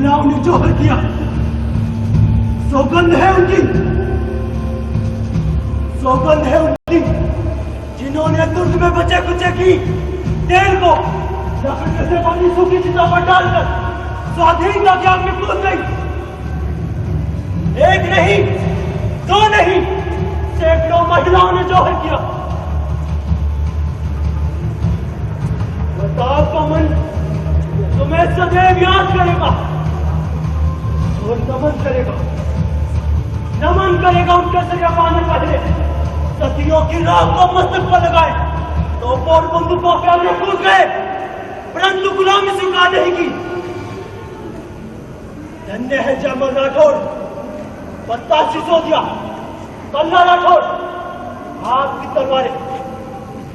महिलाओं ने जोहर किया, सौगंध है उनकी, सौगंध है उनकी, जिन्होंने दुर्ग में बचे कुचे की तेल को लकड़ी से बनी सूखी चिता पर डालकर स्वाधीनता की आग में कूद गई। एक नहीं, दो नहीं, सैकड़ों महिलाओं ने जोहर किया। प्रताप का मन तुम्हें सदैव याद करेगा और नमन करेगा उनके सजा पाने पहले सतियों की राख को मस्तक पर लगाए तो और बंदूकों के आगे कूद गए, परंतु गुलामी स्वीकार नहीं की। धन्य है जयमल राठौर, 52 सिसोदिया, कल्ला राठौर, आपकी तलवारें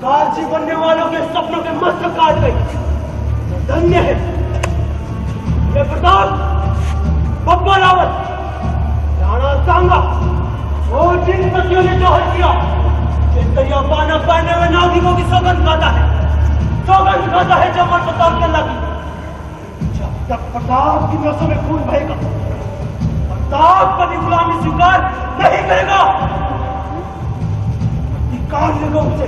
कालजी बनने वालों के सपनों के मस्तक काट गई। धन्य है ये प्रताप, बब्बर रावत, राणा सांगा और जिन सतियों ने जोहर किया, चिंतरिया पाना पहने हुए नाविकों की सौगंध खाता है जयमल प्रताप के अल्लाह की। जब तक प्रताप की नसों में खून बहेगा, प्रताप कभी गुलामी स्वीकार नहीं करेगा। अधिकार लेगा उसे,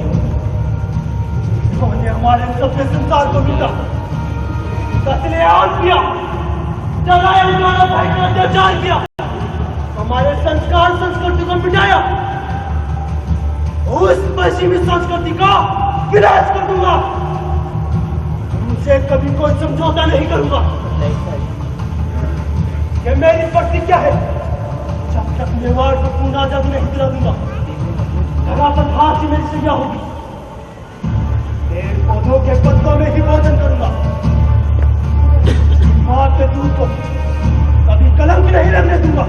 उन्होंने हमारे सभ्य संसार को लूटा, कत्लेआम किया, जलाया, उजाड़ा, भाई अत्याचार किया, हमारे संस्कार संस्कृति को मिटाया। उस पश्चिमी संस्कृति का विनाश कर दूंगा, उनसे कभी कोई समझौता नहीं करूंगा। ये मेरी प्रतिज्ञा है, जब तक मेवाड़ को पूर्ण आजादी नहीं दिला दूंगा, लगातार फांसी मेरी सजा होगी। पेड़ पौधों के पत्तों में ही भोजन करूंगा, मां के दूध को कभी कलंक नहीं लगने दूंगा।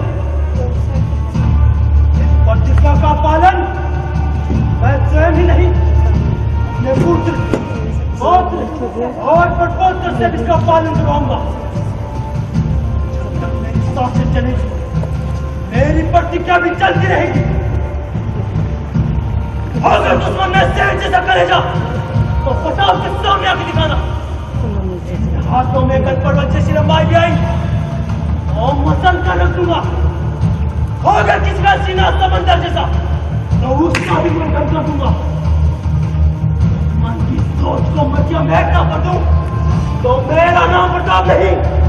इस प्रतिज्ञा का पालन मैं स्वयं ही नहीं, अपने पुत्र और प्रपोत्र से इसका पालन करवाऊंगा। जब तक मेरी सांसें चलेगी, मेरी प्रतिज्ञा भी चलती रहेगी। अगर दुश्मन में शेर जैसा करेगा तो प्रताप के सामने आके दिखाना। हाथों में गणपर्वत जैसी लंबाई भी आई और मसन का रख दूंगा। अगर किसी का सीना समंदर जैसा तो उसका भी मैं कर दूंगा। मन की सोच को मध्य में ना कर दूं तो मेरा नाम प्रताप नहीं।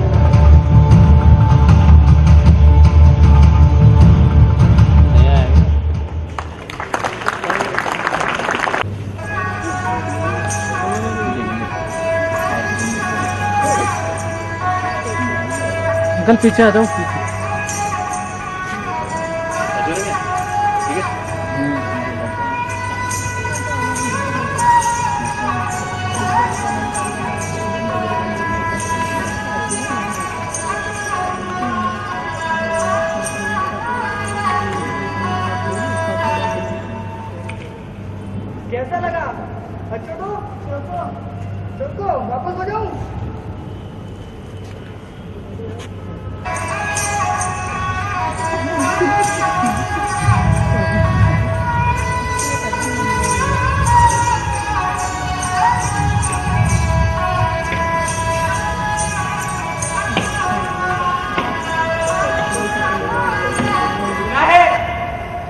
अंकल पीछे आ जाओ, पीछे। कैसा लगा? अच्छा तो चलो वापस हो जाओ।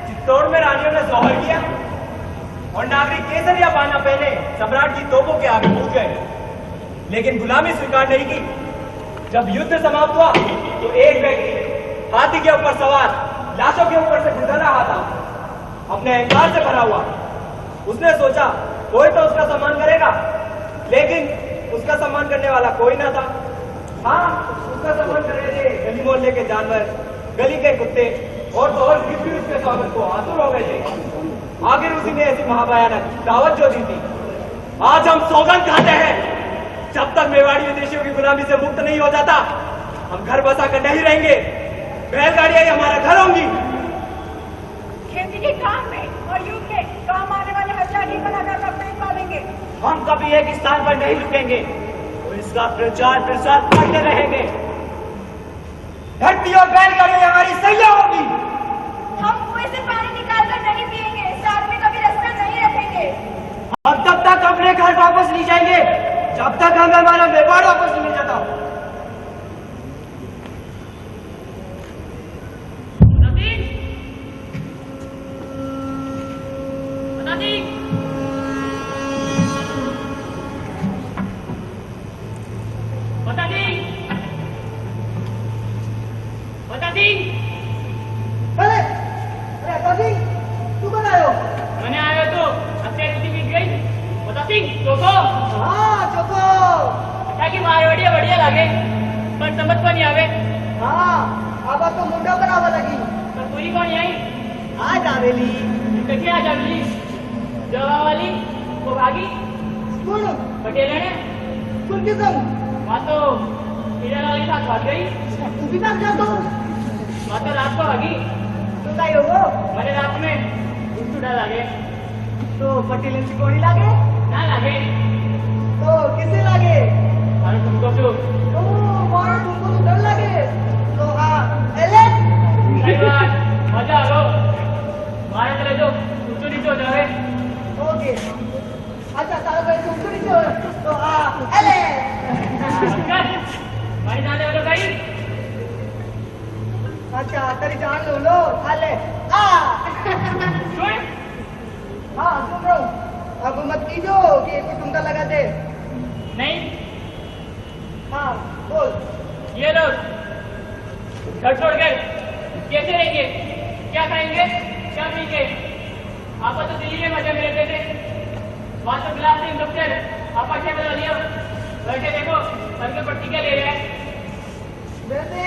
चित्तौड़ में रानियों ने जोहर किया और नागरिक केसरिया बाना पहने सम्राट की तोपों के आगे कूद गए, लेकिन गुलामी स्वीकार नहीं की। जब युद्ध समाप्त हुआ तो एक व्यक्ति हाथी के ऊपर सवार लाशों के ऊपर से गुजर रहा था, अपने अहंकार से भरा हुआ। उसने सोचा कोई तो उसका सम्मान करेगा, लेकिन उसका सम्मान करने वाला कोई ना था। हाँ, उसका सम्मान कर रहे थे गली मोहल्ले के जानवर, गली के कुत्ते और भी उसके स्वागत को आतुर हो गए थे। आखिर उसी ने ऐसी महाभयानक दावत जो दी थी। आज हम सौगंध खाते हैं, जब तक मेवाड़ी विदेशियों की गुलामी से मुक्त नहीं हो जाता, हम घर बसा कर नहीं रहेंगे। बैलगाड़ियां ही हमारा घर होंगी। खेती के काम में और युद्ध में काम आने वाले हथियार ही बनाकर कब नहीं पालेंगे। हम कभी एक स्थान पर नहीं रुकेंगे और इसका प्रचार प्रसार करते रहेंगे। धरती और बैलगाड़ियां हमारी सैया होगी। हम कुएं से पानी निकालकर नहीं पिएंगे, साथ में कभी रास्ता नहीं रखेंगे। अब तब तक अपने घर वापस नहीं जाएंगे जब तक हमें हमारा मेवाड़ वापस नहीं मिल जाता। अरे अरे अता सिंह तू कब आयो? मैंने आया तो हत्या की बीत गई बता सिंह चोको हाँ चोको क्या की मारवाड़ी बढ़िया लागे पर समझ पर नहीं आवे हाँ अब तो मुंडा करावा लगी पर पूरी कौन आई आ जावेली कैसे आ जावली जवा वाली वो भागी कौन पटेल ने कौन के संग वहाँ तो हीरा वाली साथ भाग गई तू भी भाग जा तो वहाँ तो रात को भागी तो काय होगो मैंने रात में उठा लागे तो पटेल की गोली लागे ना लागे तो किसे लागे और तुमको जो तो मारो तुमको तो डर लगे तो हाँ एले सही बात मजा आ गो मारे चले जो ऊंचो नीचे हो जावे ओके अच्छा तारा भाई तुम तो नीचे हो तो हाँ एले अंकल मारी जाने वालों भाई अच्छा तेरी जान लो लो हाले आ सुन हाँ सुन रहा हूँ अब मत कीजो कि कुछ तुमका लगा दे नहीं हाँ बोल ये लोग घर छोड़कर कैसे रहेंगे क्या खाएंगे क्या पिएंगे आप तो दिल्ली में मजे में रहते थे वहां तो गिलास से डॉक्टर आप अच्छे बना लिया बैठे देखो सर के पट्टी क्या ले रहे हैं वैसे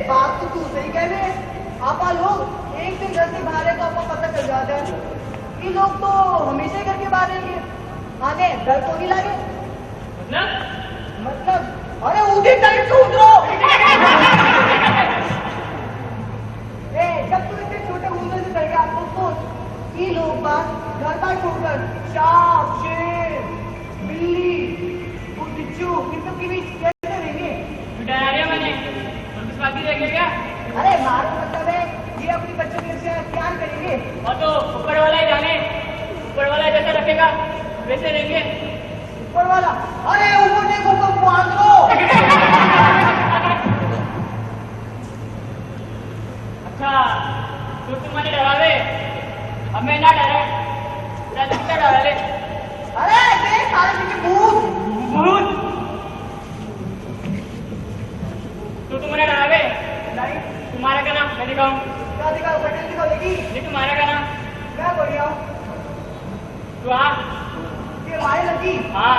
बात तो तू सही कह रहे आपा लोग एक दिन घर से बाहर है तो आपको पता चल जाता है कि लोग तो हमेशा ही घर के बाहर रहेंगे आने डर तो नहीं लगे मतलब अरे उठी टाइट से उतरो ए जब तू इतने छोटे उम्र से डर गया तो सोच ये लोग बात घर बार छोड़कर सांप शेर बिल्ली बिच्छू इन सब के बीच कैसे रहेंगे डरा रहे मैंने और किस बाकी रहेंगे क्या अरे मारो मतलब है ये अपनी बच्चों के लिए क्या करेंगे और तो ऊपर वाला ही जाने ऊपर वाला जैसा रखेगा वैसे रहेंगे ऊपर वाला अरे ऊपर देखो तो मान लो अच्छा तो तुम्हारे डरावे अब मैं ना डरे ना दिखता डरा ले अरे देख सारे पीछे भूत भूत तो तुम्हारे डरावे नहीं तुम्हारा क्या नाम मैं दिखाऊं क्या दिखाओ पटेल दिखाओ लेगी ये तुम्हारा क्या नाम मैं बोल रहा हूँ तो हाँ ये मारे लगी हाँ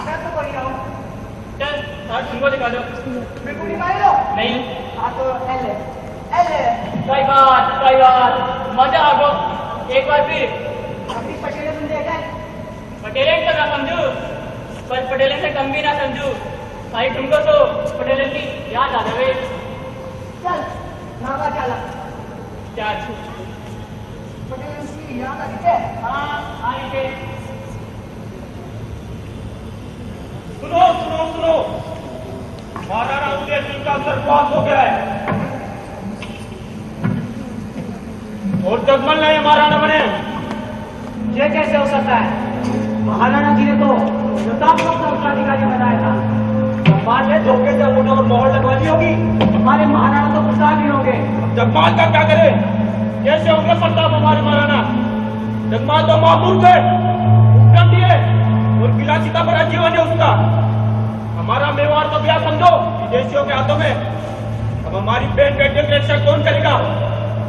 मैं तो बोल रहा हूँ चल और तुमको दिखा दो मेरे को नहीं मारे लो नहीं हाँ तो एल है सही बात मजा आ गो एक बार फिर अपनी पटेल तुम देखा है पटेले तो ना समझू पर पटेले से कम भी ना समझू भाई तुमको तो पटेले की याद आ जावे चल नावा चला चार पटेल की याद आ गई है हाँ आएंगे सुनो सुनो सुनो महाराणा उदय सिंह का सर्वनाश हो गया है और जगमल नहीं महाराणा बने ये कैसे हो सकता है महाराणा जी ने तो प्रताप का उत्तराधिकारी बनाया था जगमाल ने धोखे से अंगूठों पर मोहर लगवा दी होगी। हमारे महाराणा तो प्रताप ही होंगे जगमाल का क्या करे? कैसे होंगे प्रताप हमारे महाराणा? जगमाल तो मामूल थे, उपक्रम दिए और विलासिता भरा जीवन है उसका। हमारा मेवाड़ तो गया समझो विदेशियों के हाथों में। अब हमारी बहन बेटियों की रक्षा कौन करेगा?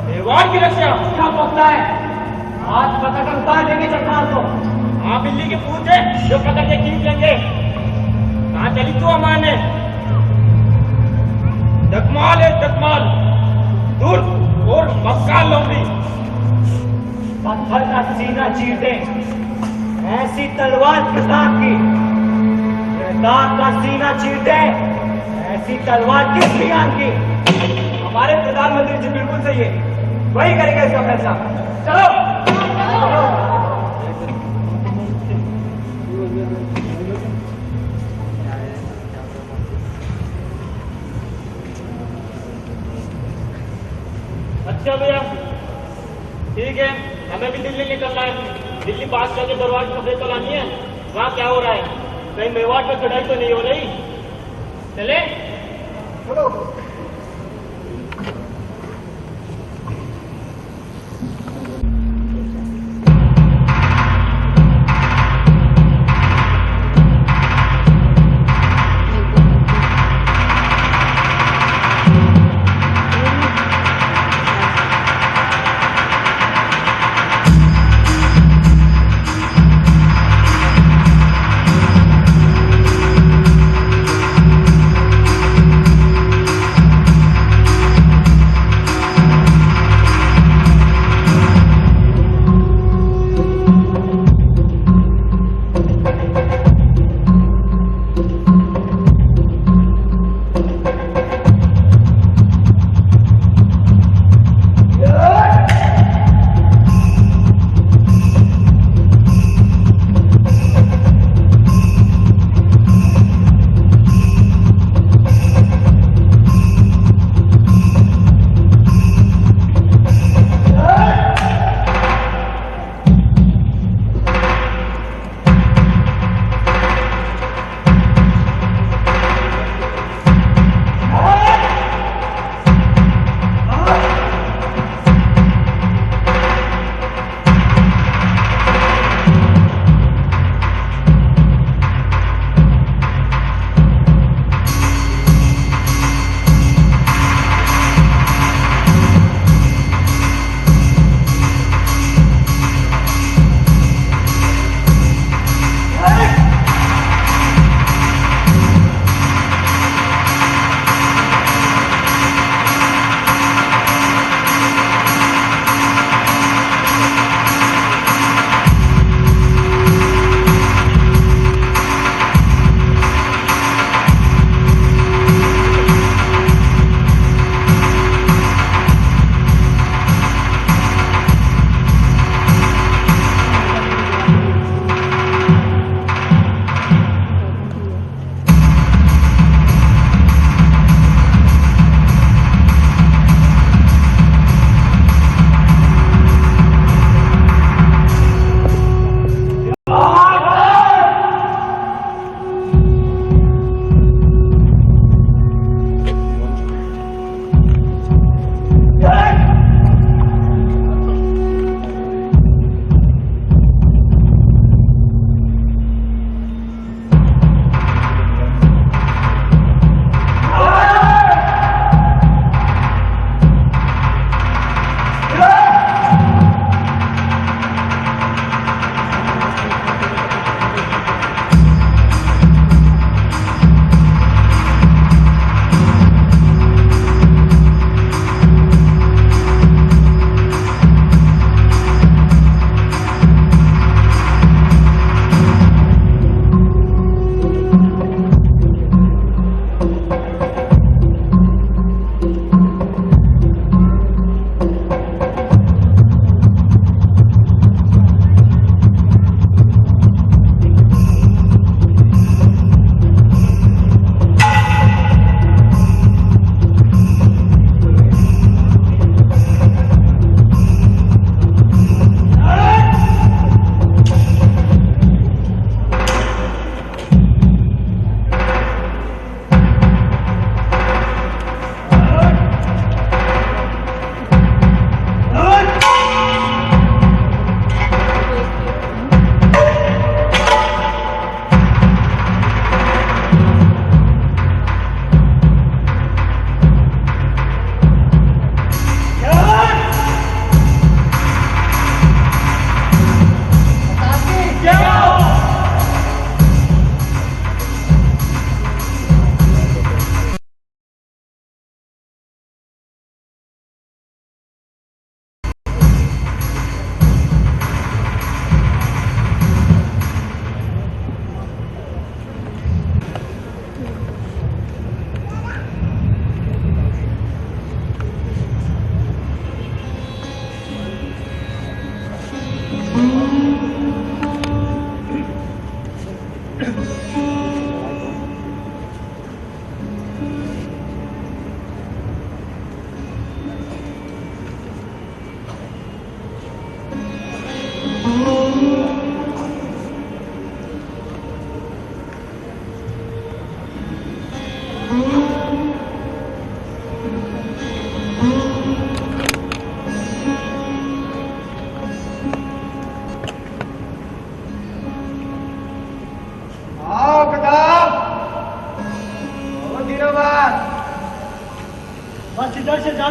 मेवाड़ की रक्षा क्या पकड़ा है आज पता कर उतार देंगे जगमाल को हाँ बिल्ली की पूछ है जो पकड़ के खींच लेंगे। कहाँ चली तू हमारे जगमाल है जगमाल दूर और मक्काल लोमड़ी पत्थर का सीना चीर दे ऐसी तलवार प्रताप की प्रताप का सीना चीर दे ऐसी तलवार किस ज्ञान की हमारे प्रधानमंत्री जी बिल्कुल सही है, वही करेगा इसका फैसला। चलो अच्छा भैया ठीक है, हमें भी दिल्ली निकलना है। दिल्ली बादशाह के दरबार की खबरें तो लानी है, वहाँ क्या हो रहा है, कहीं मेवाड़ पर चढ़ाई तो नहीं हो रही। चले चलो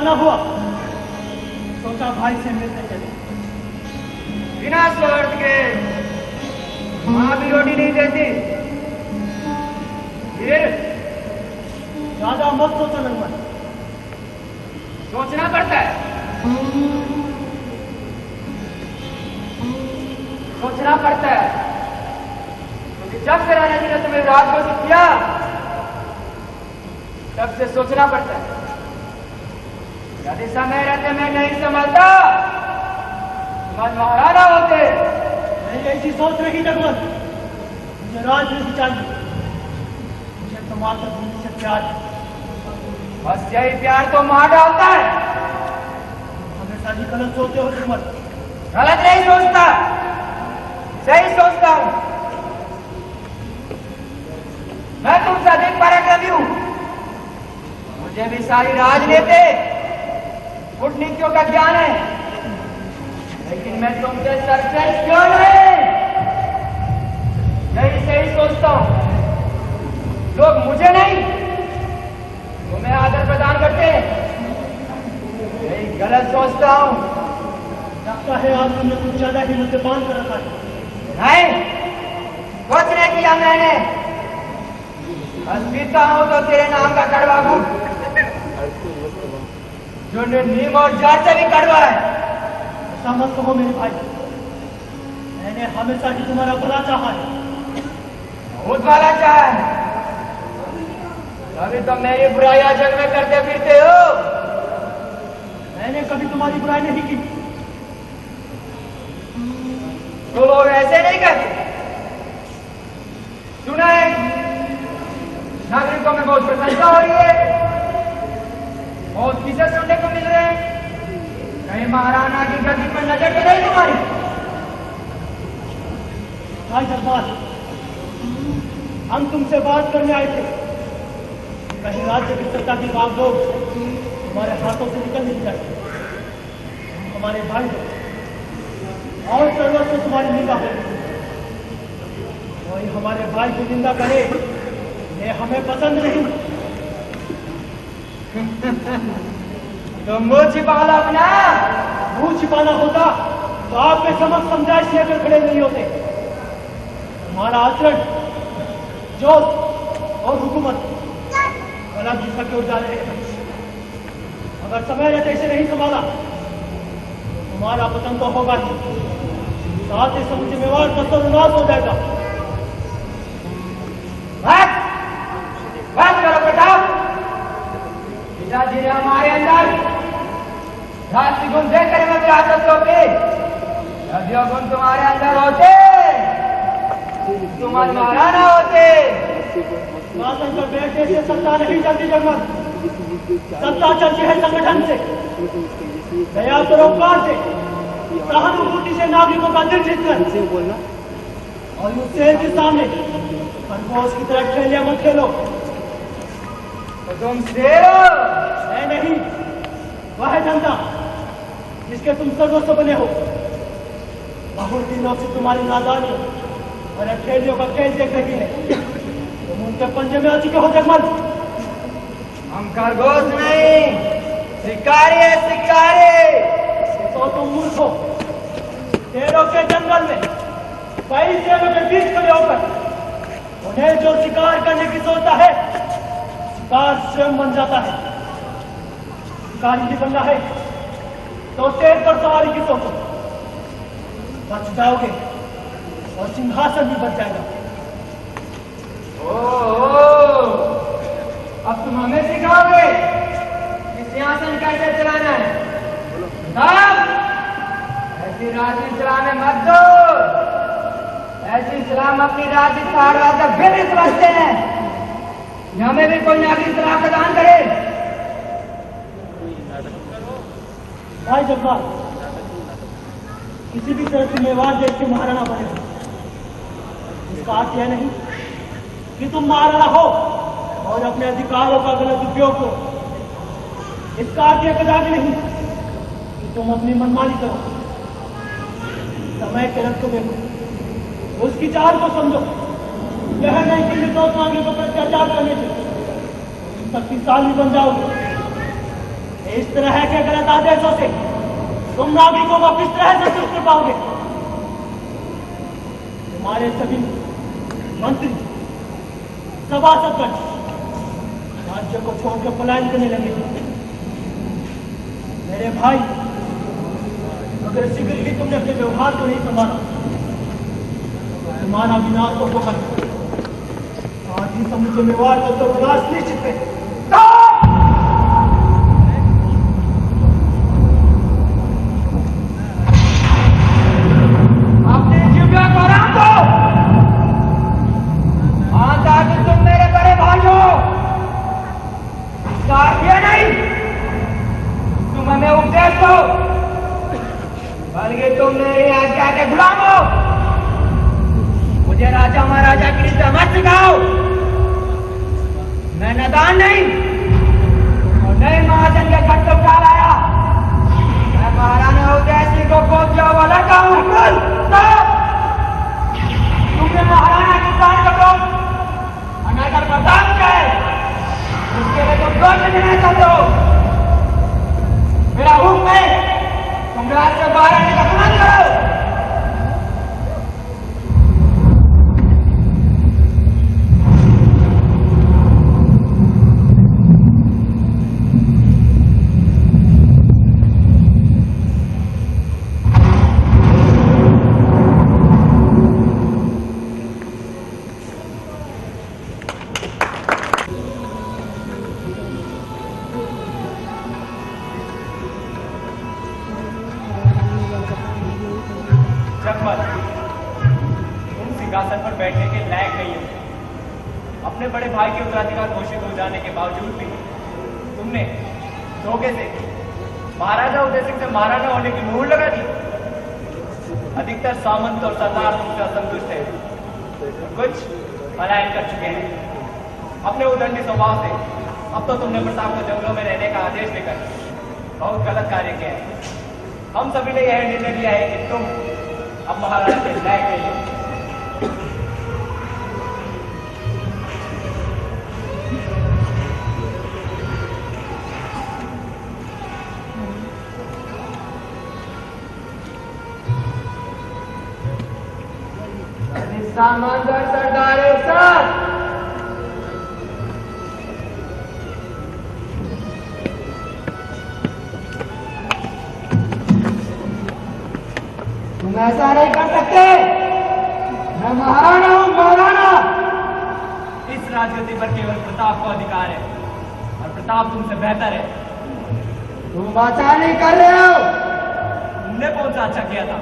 न हुआ सोचा भाई से मिलने चले। बिना स्वार्थ के माँ भी रोटी नहीं देती। ये ज्यादा मत सोचो नंबर, सोचना पड़ता है, सोचना पड़ता है, क्योंकि जब से राजा जी ने तुम्हें राज घोषित किया तब से सोचना पड़ता है। यदि समय रहते मैं नहीं संभालता तुम महाराणा होते। नहीं ऐसी सोच रही जगमत, मुझे राज नहीं चाहिए, मुझे तो मातृभूमि से प्यार है। बस यही प्यार तो मार डालता है। हमेशा जी गलत सोचते हो जगमत। गलत नहीं सोचता, सही सोचता हूं। मैं तुमसे अधिक पराक्रमी हूं, मुझे भी सारी राजनीति कूटनीतियों का ज्ञान है, लेकिन मैं तुमसे सर्वश्रेष्ठ क्यों नहीं? यही सही सोचता हूं। लोग मुझे नहीं तुम्हें आदर प्रदान करते हैं, यही गलत सोचता हूं। लगता है आज तुमने कुछ ज्यादा ही मुझे बांध कर रखा है। नहीं, कुछ नहीं किया मैंने। बस पीता हूं तो तेरे नाम का कड़वा घूट, जो नीम और जड़ से भी कड़वा है। ऐसा मत कहो मेरे भाई, मैंने हमेशा ही तुम्हारा भला चाहा है। बहुत भला चाहा है, अभी तो मेरी बुराई जग में करते फिरते हो। मैंने कभी तुम्हारी बुराई नहीं की। तो लोग ऐसे नहीं करते। सुना है नागरिकों में बहुत प्रशंसा हो रही है, बहुत किस्से सुनने को मिल रहे हैं। कहीं महाराणा की गति पर नजर तो नहीं तुम्हारी? भाई दरबार, हम तुमसे बात करने आए थे। कहीं राज्य की सत्ता की बागडोर हमारे हाथों से निकल नहीं जाए। हमारे भाई और सर्वस्व तुम्हारी निगाह है। वही हमारे भाई की निंदा करे, ये हमें पसंद नहीं। तो मुंह छिपा लो अपना। मुंह छिपाना होता तो आपके समक्ष समझाइश लेकर खड़े नहीं होते। हमारा आचरण, जोश और हुकूमत अलग दिशा की ओर जा रहे हैं। अगर समय रहते इसे नहीं संभाला तो तुम्हारा पतन तो होगा ही, साथ ही समझ मेवाड़ का सर्वनाश हो जाएगा। बात करो प्रताप। पिताजी ने हमारे अंदर राष्ट्रीय गुण देकर हमें विरासत होते। यदि वो गुण तुम्हारे अंदर होते तुम आज महाराणा होते। शासन पर बैठने से सत्ता नहीं चलती जगमत, सत्ता चलती है संगठन से, दया परोपकार से, सहानुभूति से नागरिकों का दिल जीतकर। और उस शेर के सामने खरगोश की तरह खेलिया मत खेलो। तो तुम शेर हो? मैं नहीं, वह है जनता जिसके तुम सर्वस्व बने हो। बहुत दिनों से तुम्हारी नादानी और खेलियों का खेल देख रही है। तुम उनके पंजे में आ चुके हो जगमल। हम खरगोश नहीं, शिकारी है, शिकारी। तो तुम मूर्ख हो। शेरों के जंगल में कई शेरों के बीच खड़े होकर उन्हें जो शिकार करने की सोचता है, शिकार स्वयं बन जाता है। शिकारी ही बनना है तो शेर पर सवारी की सोचो, बच जाओगे और सिंहासन भी बच जाएगा। अब तुम हमें सिखाओगे कि सिंहासन कैसे चलाना है? साहब, ऐसी राजनीति चलाने मत दो। ऐसी इस्लाम अपनी राजनीति का राजा फिर भी समझते हैं कि हमें भी कोई नागरिक सलाह प्रदान करे। भाई जगपाल, किसी भी तरह से मेवाड़ देश के महाराणा बने, इसका अर्थ यह नहीं कि तुम महाराणा हो और अपने अधिकारों का गलत उपयोग करो। इसका अर्थ यह कदापि नहीं कि तुम अपनी मनमानी करो। समय के रथ को देखो, उसकी चाल को समझो। यह नहीं कि निर्दोष नागरिकों पर अत्याचार करने से शक्तिशाली बन जाओगे। इस तरह के गलत आदेशों से तुम नागरिकों को किस तरह से संतुष्ट कर पाओगे? तुम्हारे सभी मंत्री सभासदगण राज्य को छोड़कर पलायन करने लगे। मेरे भाई, अगर शीघ्र ही तुमने अपने व्यवहार को नहीं संभाला, तुम्हारा विनाश तो होगा, साथ ही समूचे मेवाड़ का तो विनाश निश्चित है। अपने जिम्मे को आराम दो। आता कि तुम मेरे बड़े भाई हो, इसका नहीं तुम हमें उपदेश दो, बल्कि तुम मेरी आज्ञा के गुलाम हो। मुझे राजा महाराजा की रीति मत सिखाओ। मैं नादान नहीं और नए महाजन के घर तो क्या लाया। मैं महाराणा उदयसिंह को कोप जाओ वाला का हूं। तुमने महाराणा की प्राण करो अनागर प्रताप क्या है, उसके लिए तुम दोष देना चाहते हो। मेरा हुक्म है, तुम राज से बाहर आने का बंद करो। जगमल, तुम सिंहासन पर बैठने के लायक नहीं हो। अपने बड़े भाई के उत्तराधिकार घोषित हो जाने के बावजूद भी तुमने धोखे से महाराजा उदय सिंह से महाराणा होने की मुहर लगा दी। अधिकतर सामंत और सरदार तुमसे असंतुष्ट है, कुछ पलायन कर चुके हैं। अपने उदंडी स्वभाव से अब तो तुमने प्रताप को जंगलों में रहने का आदेश देकर बहुत गलत कार्य किया है। हम सभी ने यह निर्णय लिया है कि तुम अब महाराणा के लायक नहीं हो। सामंतर सरदार एक साथ तुम ऐसा नहीं कर सकते। मैं महाराणा हूं, महाराणा। इस राजगद्दी पर केवल प्रताप को अधिकार है और प्रताप तुमसे बेहतर है। तुम अच्छा नहीं कर रहे हो। तुमने कौन सा अच्छा किया था?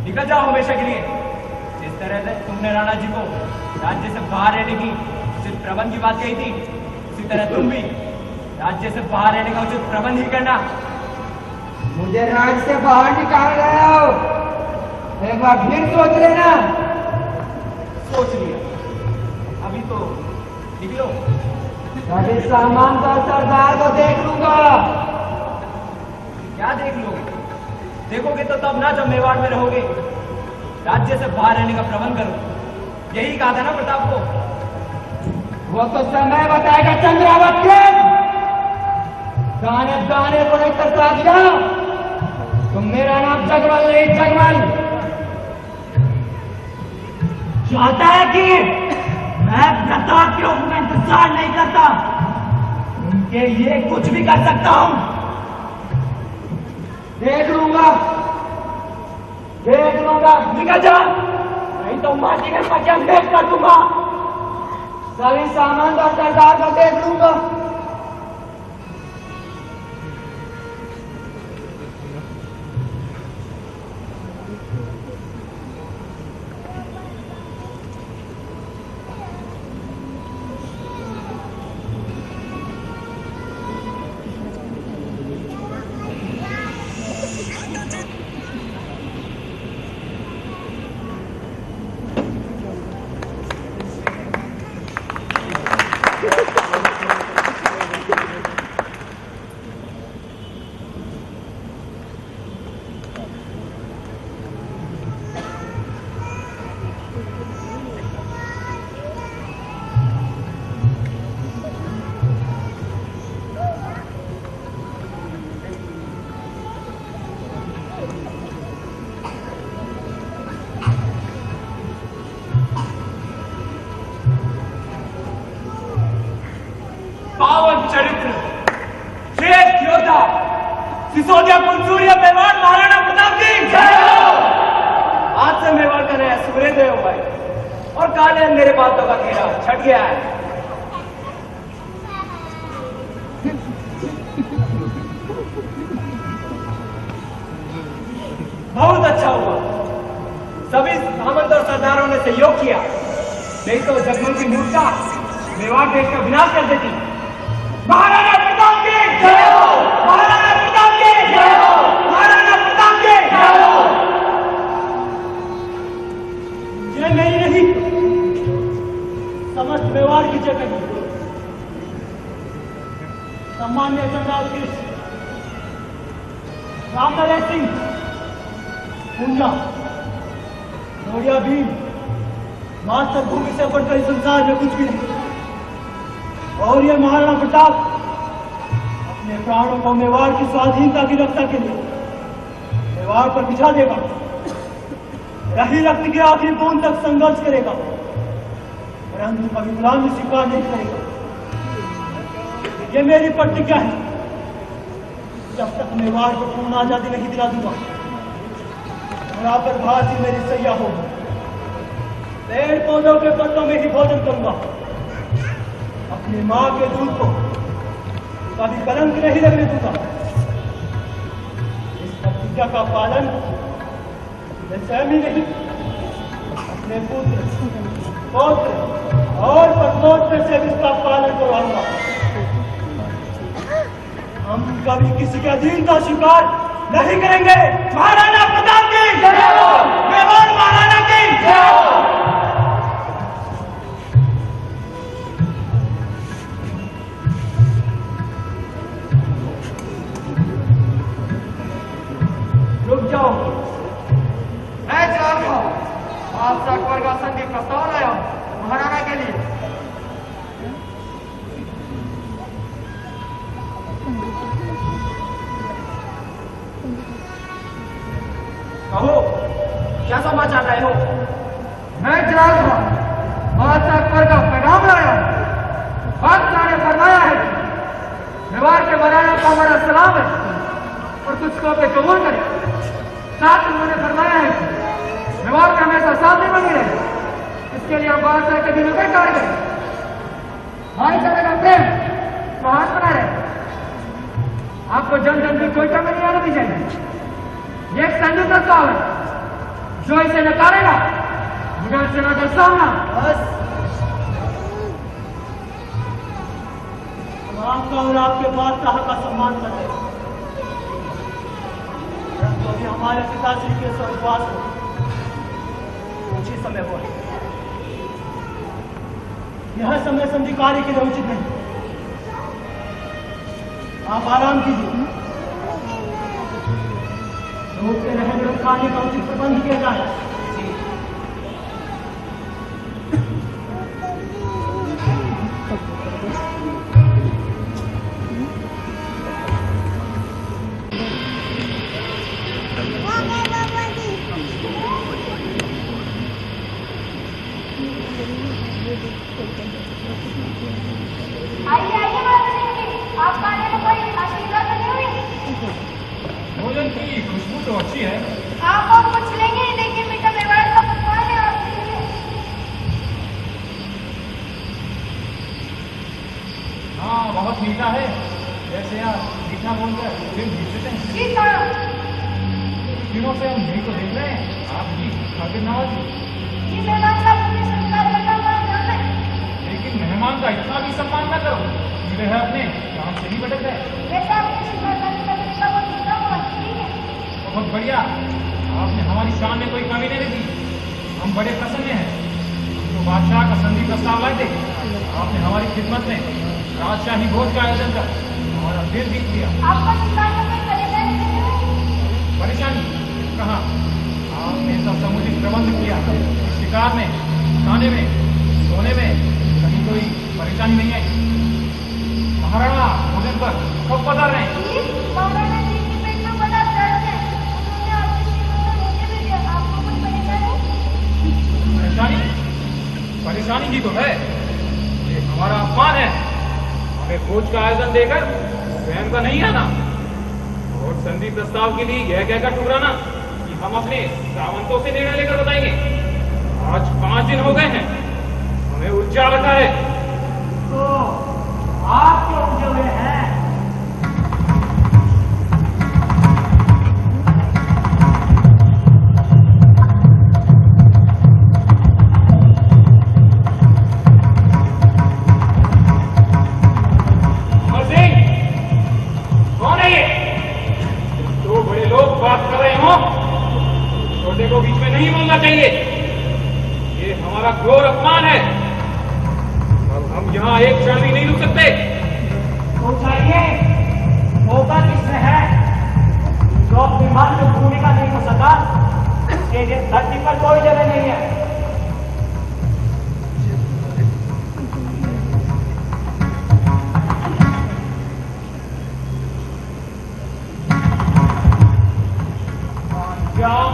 निकल जाओ हमेशा के लिए। जिस तरह से तुमने राणा जी को राज्य से बाहर रहने की उचित प्रबंध की बात कही थी, उसी तरह तुम भी राज्य से बाहर रहने का उचित प्रबंध ही करना। मुझे राज्य से बाहर निकाल रहे हो, एक बार फिर सोच लेना। सोच लिया, अभी तो निकलो। अभी सामान का सरदार को देख लूंगा। क्या देख लोगे? देखोगे तो तब ना, जब मेवाड़ में रहोगे। राज्य से बाहर रहने का प्रबंध करो, यही कहा था ना प्रताप को। वो तो समय बताएगा चंद्रावत के। दाने दाने को नहीं करता दिया। तुम मेरा नाम जगमल नहीं, जगमल। चाहता है कि मैं प्रताप के हुक्म का इंतजार नहीं करता, उनके लिए कुछ भी कर सकता हूं। देख लूंगा, देख लूंगा। निकल जा, नहीं तो माटी में पचम देख कर दूंगा। सभी सामान और सरदार को देख लूंगा। सिसोदिया कुलसूरिया मेवाड़ महाराणा प्रताप की जय हो। आज से मेवाड़ का नया सूर्योदय हुआ है और काले मेरे बातों का घेरा छट गया है। बहुत अच्छा हुआ, सभी सामंत और सरदारों ने सहयोग किया, नहीं तो जगमोहन की मूर्छा मेवाड़ देश का विनाश कर देती। महाराणा प्रताप की जय हो, महाराणा प्रताप की जय हो, महाराणा प्रताप की जय हो। ये नहीं रही समस्त मेवाड़ की जगह सम्मान्य जनरल कृष्ण रामलला सिंह पूंजा नोड़िया भीम मातृभूमि से बढ़कर इस संसार में कुछ भी नहीं। और ये महाराणा प्रताप अपने प्राणों को मेवाड़ की स्वाधीनता की रक्षा के लिए मेवाड़ पर बिछा देगा। रही रक्त के आखिरी बूंद तक संघर्ष करेगा, परंतु कभी गुलामी स्वीकार नहीं करेगा। ये मेरी प्रतिज्ञा है, जब तक मेवाड़ को पूर्ण आजादी नहीं दिला दूंगा बराबर भारती मेरी सैया होगी। पेड़ पौधों के पत्तों में ही भोजन करूंगा। अपनी मां के दूध को कभी कलंक नहीं लगने दूंगा। इस प्रतिज्ञा का पालन मैं स्वयं ही नहीं, अपने पुत्र पौत्र और परपौत्र से भी इसका पालन करवाऊंगा। हम कभी किसी के अधीन का शिकार नहीं करेंगे। महाराणा प्रताप की जय हो, मेवाड़ महाराणा की जय हो। रुक जाओ, मैं जानता हूं आपसे अकबर का संधि प्रस्ताव लाया हूं महाराणा के लिए। कहो, क्या समाचार रहे हो? मैं जानता हूं आपसे अकबर का पैगाम लाया हूं। बादशाह ने फरमाया है कि मेवाड़ के महाराणा का हमारा सलाम है और तुझको पे कबूल करे। साथ उन्होंने फरमाया है कि मेवाड़ का हमेशा सामने बनी रहे, इसके लिए हम बादशाह के दिनों में कार्य करें। भाईचारे का प्रेम महान बना रहे। आपको जन जन की कोई कमी नहीं आनी चाहिए। ये एक संयुक्त प्रस्ताव है, जो इसे नकारेगा मुगल सेना का सामना। बस हम आपका और आपके बादशाह का सम्मान करते हैं, परंतु अभी हमारे पिताश्री के स्वर्गवास हो कुछ ही समय हुआ है। यह समय संधि कार्य के लिए उचित नहीं। आप आराम कीजिए, लोग के रहने और खाने का उचित प्रबंध किया जाए। आइए आइए महारानी जी, आपका आने में कोई असुविधा तो नहीं हुई? भोजन की खुशबू तो अच्छी है। आप और कुछ लेंगे, लेकिन मीठा मेवाड़ का पकवान है आपके लिए। हाँ, बहुत मीठा है। जैसे आप मीठा बोलकर फिर जीत देते हैं। जी करो। दिनों से हम यही तो देख रहे हैं, आप जी खातिर नवाजी। ये मेहमान का मुझे संस्कार करना हमारा धर्म है। लेकिन मेहमान का इतना भी सम्मान न करो, वह अपने काम से ही भटक जाए। बेटा आपकी मेहरबानी का तरीका बहुत दूसरा होगा, ठीक है? बहुत बढ़िया, आपने हमारी शान में कोई कमी नहीं रखी। हम बड़े प्रसन्न हैं। तो बादशाह का संधि प्रस्ताव लाए थे, आपने हमारी खिदमत में राजशाही भोज का आयोजन कर हमारा दिल जीत लिया। आपका शिकार में कोई परेशानी नहीं हुई? परेशानी कहाँ, आपने सब समुचित प्रबंध किया। शिकार में, खाने में, सोने में कहीं कोई परेशानी नहीं आई। महाराणा भोजन पर कब पधार रहे हैं? जी, महाराणा जी के पेट में बड़ा दर्द है। उन्होंने आपके श्रीमंत को मुझे भी दिया। आपको कुछ परेशानी? परेशानी? परेशानी ही तो है। ये हमारा अपमान है। हमें भोज का आयोजन देकर स्वयं का नहीं आना। और संधि प्रस्ताव के लिए यह कहकर ठुकराना कि हम अपने सावंतों से निर्णय लेकर बताएंगे। आज 5 दिन हो गए हैं, हमें उलझा रखा है। तो आप क्यों उलझे हुए हैं? को बीच में नहीं बोलना चाहिए, ये हमारा घोर अपमान है। अब हम यहाँ एक क्षण भी नहीं रुक सकते। तो चाहिए मौका किसमें है जो अपनी मातृ भूमिका नहीं हो सका, उसके लिए धरती पर कोई जगह नहीं है।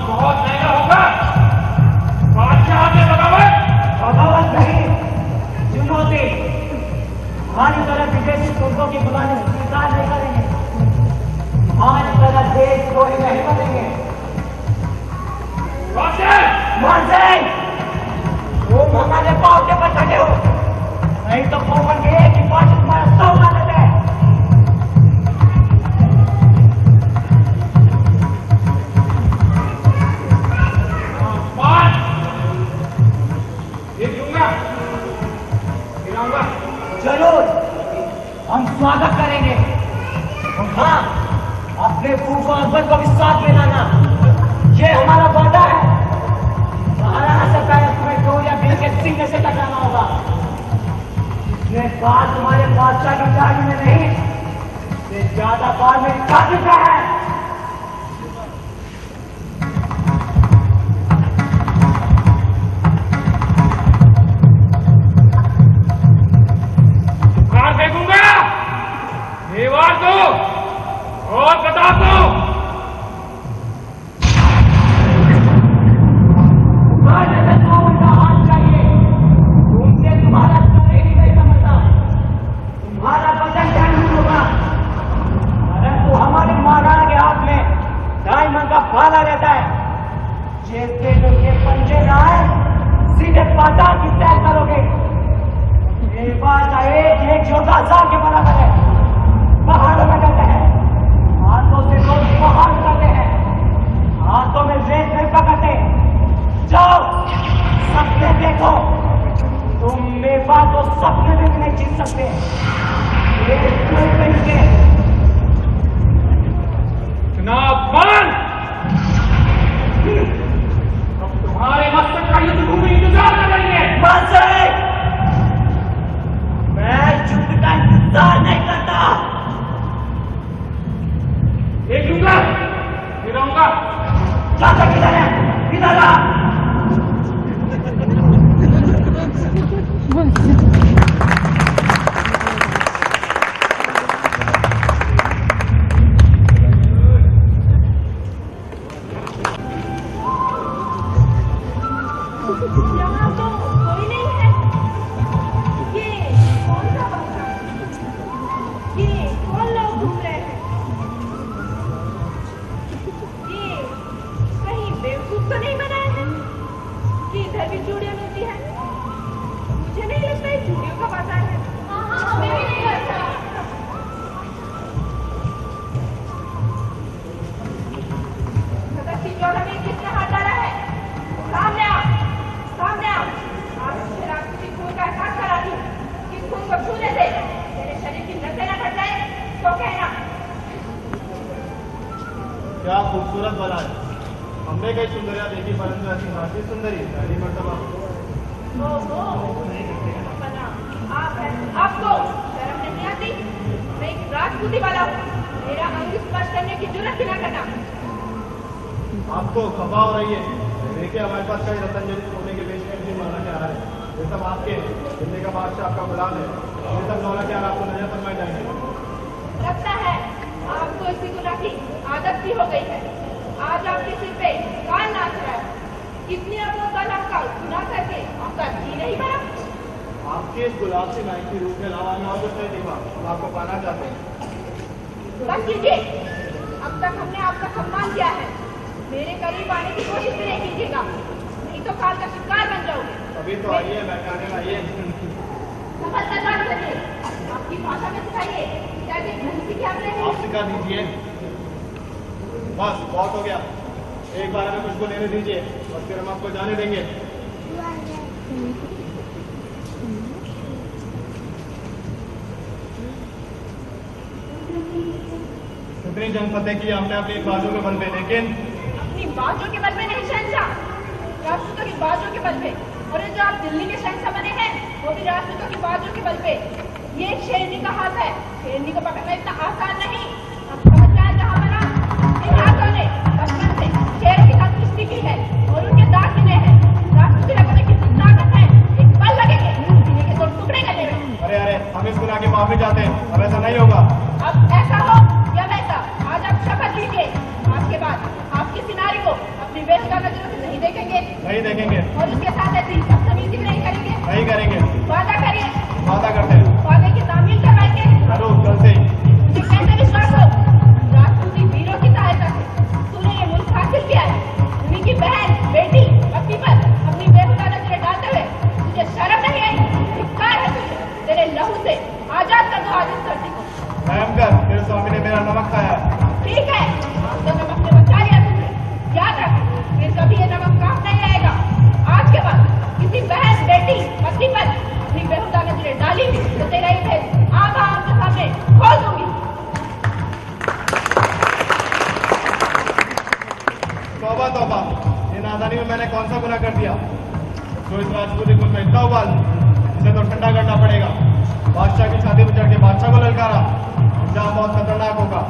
बहुत महंगा होगा। बादशाह ने बगावत नहीं, चुनौती। हमारी तरह विदेशी तुर्कों की बुलाने स्वीकार नहीं करेंगे। हमारी तरह देश कोई नहीं बनेंगे। तुम हमारे पाँव के पर चढ़े हो, नहीं तो पवन के एक ही पाँच तुम्हारा 100 उड़ा देते हैं। जरूर हम स्वागत करेंगे। और हाँ, अपने फूफा अकबर को भी साथ में लाना, ये हमारा वादा है। महाराणा से पहले तुम्हें 2 या 20 के सीने से टकराना होगा। इसमें बात तुम्हारे बादशाह की गाड़ी में नहीं, ये ज्यादा बार में खा चुका है। दीवार दो और बता दो। हाथ चाहिए, तुमसे तुम्हारा शरीर नहीं समझता, तुम्हारा वजन नहीं होगा। परंतु हमारे महाराणा के हाथ में डायमंड का भाला रहता है। जैसे उनके पंजे न आए, सीधे पाताल की तय करोगे। ये बात एक योद्धा साहब के बराबर है। पहाड़ों में करते हैं, हाथों से लोग पहाड़ करते हैं, हाथों में रेत नहीं पकड़ते। जाओ सपने देखो, तुम मेरे बात को सपने में भी नहीं जीत सकते। इतना अपमान! अब तुम्हारे मस्तक का युद्ध भूमि इंतजार कर रही है। मैं युद्ध का इंतजार नहीं करता। एक लूंगा, फिर आऊंगा। चाचा किधर है? किधर आ? यहाँ तो कोई नहीं है। ये कौन सा बंगला? ये कौन लोग घूम रहे हैं? ये कहीं बेवकूफ तो नहीं बनाया है कि इधर भी चूड़ियां मिलती है? मुझे नहीं लगता ये चूड़ियों का बाजार है। हमें भी नहीं लगता। सदस्य जोड़ा में किसने हाथ डाला है? सामने आ, सामने आ। आज शराब की खून का एहसास करा दूं। इस खून को छूने से तेरे शरीर की नसें न कट जाए तो कहना। क्या खूबसूरत बना है। हमने कई सुंदरियां देखी, परंतु ऐसी नाची सुंदरी पहली मर्तबा। बना आप है, आपको शर्म नहीं आती? मैं एक राजपूती वाला हूँ, मेरा अंग स्पर्श करने की जरूरत न करना। आपको खफा हो रही है। देखिए हमारे पास कई रतन जनित सोने के बेचने भी माना क्या है। ये सब आपके दिल्ली का बादशाह आपका गुलाम है। ये सब सोना क्या आपको नजर तक में जाएंगे। लगता है आपको इसी गुनाह की आदत भी हो गई है। आज आपके सिर पे कान नाच रहा है। कितनी अपनों का आपका गुनाह करके आपका जी नहीं भरा। आपके इस गुलाब से नाई के रूप में अलावा और कुछ नहीं देखा। हम आपको पाना चाहते हैं। बस कीजिए, अब तक हमने आपका सम्मान किया है, मेरे करीब आने की कोशिश भी नहीं कीजिएगा, नहीं तो काल का शिकार बन जाओगे। अभी तो आइए, बैठाने आइए। तलाश करिए, आपकी भाषा में सिखाइए, क्या ये ढंग से क्या आपने आप सिखा दीजिए। बस बहुत हो गया, एक बार हमें कुछ को लेने दीजिए और फिर हम आपको जाने देंगे। कितनी जंग फतेह की हमने अपनी बाजू के बल पे, लेकिन अपनी बाजू के बल पे नहीं शहंशाह, राजपूतों की बाजू के बल पे। और ये जो आप दिल्ली के शहंशाह बने हैं वो भी राजपूतों की बाजू के बल पे। ये एक शेरनी का हाथ है, शेरनी को पकड़ना इतना आसान नहीं। अब समझ में आया जहाँ बना, इन हाथों ने बचपन से शेर के साथ कुश्ती की है और उनके दांत गिने हैं। राजपूती रगों में कितनी ताकत है, एक बल लगेंगे सीने के 2 टुकड़े कर देंगे। अरे अरे, हम इस गुनाह की माफी चाहते हैं, अब ऐसा नहीं होगा। अब ऐसा हो या वैसा, आज आप शपथ लीजिए, आपके बाद आपकी सिनारी को अपनी बेहुदा नजरों से नहीं देखेंगे। नहीं देखेंगे। और उसके साथ ऐसी बदतमीजी भी नहीं करेंगे। नहीं करेंगे। वादा करिए। वादा करते हैं। वादे की तामील करवाएंगे। जरूर, कल से ही। मुझे कैसे विश्वास हो, राजपूती वीरों की सहायता से तूने ये मुल्क हासिल किया है। उन्हीं की बहन, बेटी, पति पर अपनी बेहुदा नजरें डालते हुए तुझे शर्म नहीं आई? धिक्कार है तुझे, तेरे लहू से आजाद कर दो आज इस धरती को। भयंकर, तेरे स्वामी ने मेरा नमक खाया है। ठीक है, अब तो नमक ने बचा लिया तुझे। याद रख, फिर कभी ये नमक काम नहीं आएगा। आज के बाद किसी बहन, बेटी, पति पर अपनी बेहुदा नजरें डाली तो तेरा ही भेद आगा आपके सामने खोल दूंगी। तौबा तौबा, ये नादानी में मैंने कौन सा गुनाह कर दिया जो इस राजपूती कुल में इतना उबाल, इसे तो ठंडा करना पड़ेगा। बादशाह की छाती पर चढ़ के बादशाह को ललकारा, जहाँ बहुत खतरनाक होगा।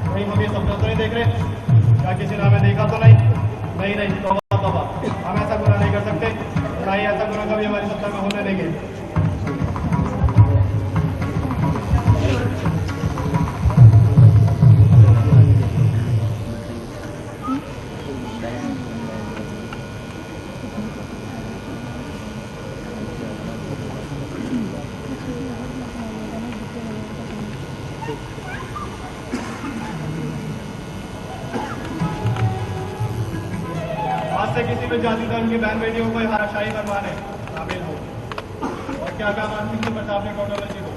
कहीं हम ये सपना तो नहीं देख रहे? क्या किसी ने हमें देखा तो नहीं? नहीं, तौबा तौबा, हम ऐसा गुनाह नहीं कर सकते, ना ही ऐसा गुनाह कभी हमारी सत्ता में होने देंगे। आज से किसी भी जाति धर्म की बहन बेटियों को हराशाही बनवाने शामिल हो। और क्या काम सिंह जी प्रताप ने कौटोलजी को?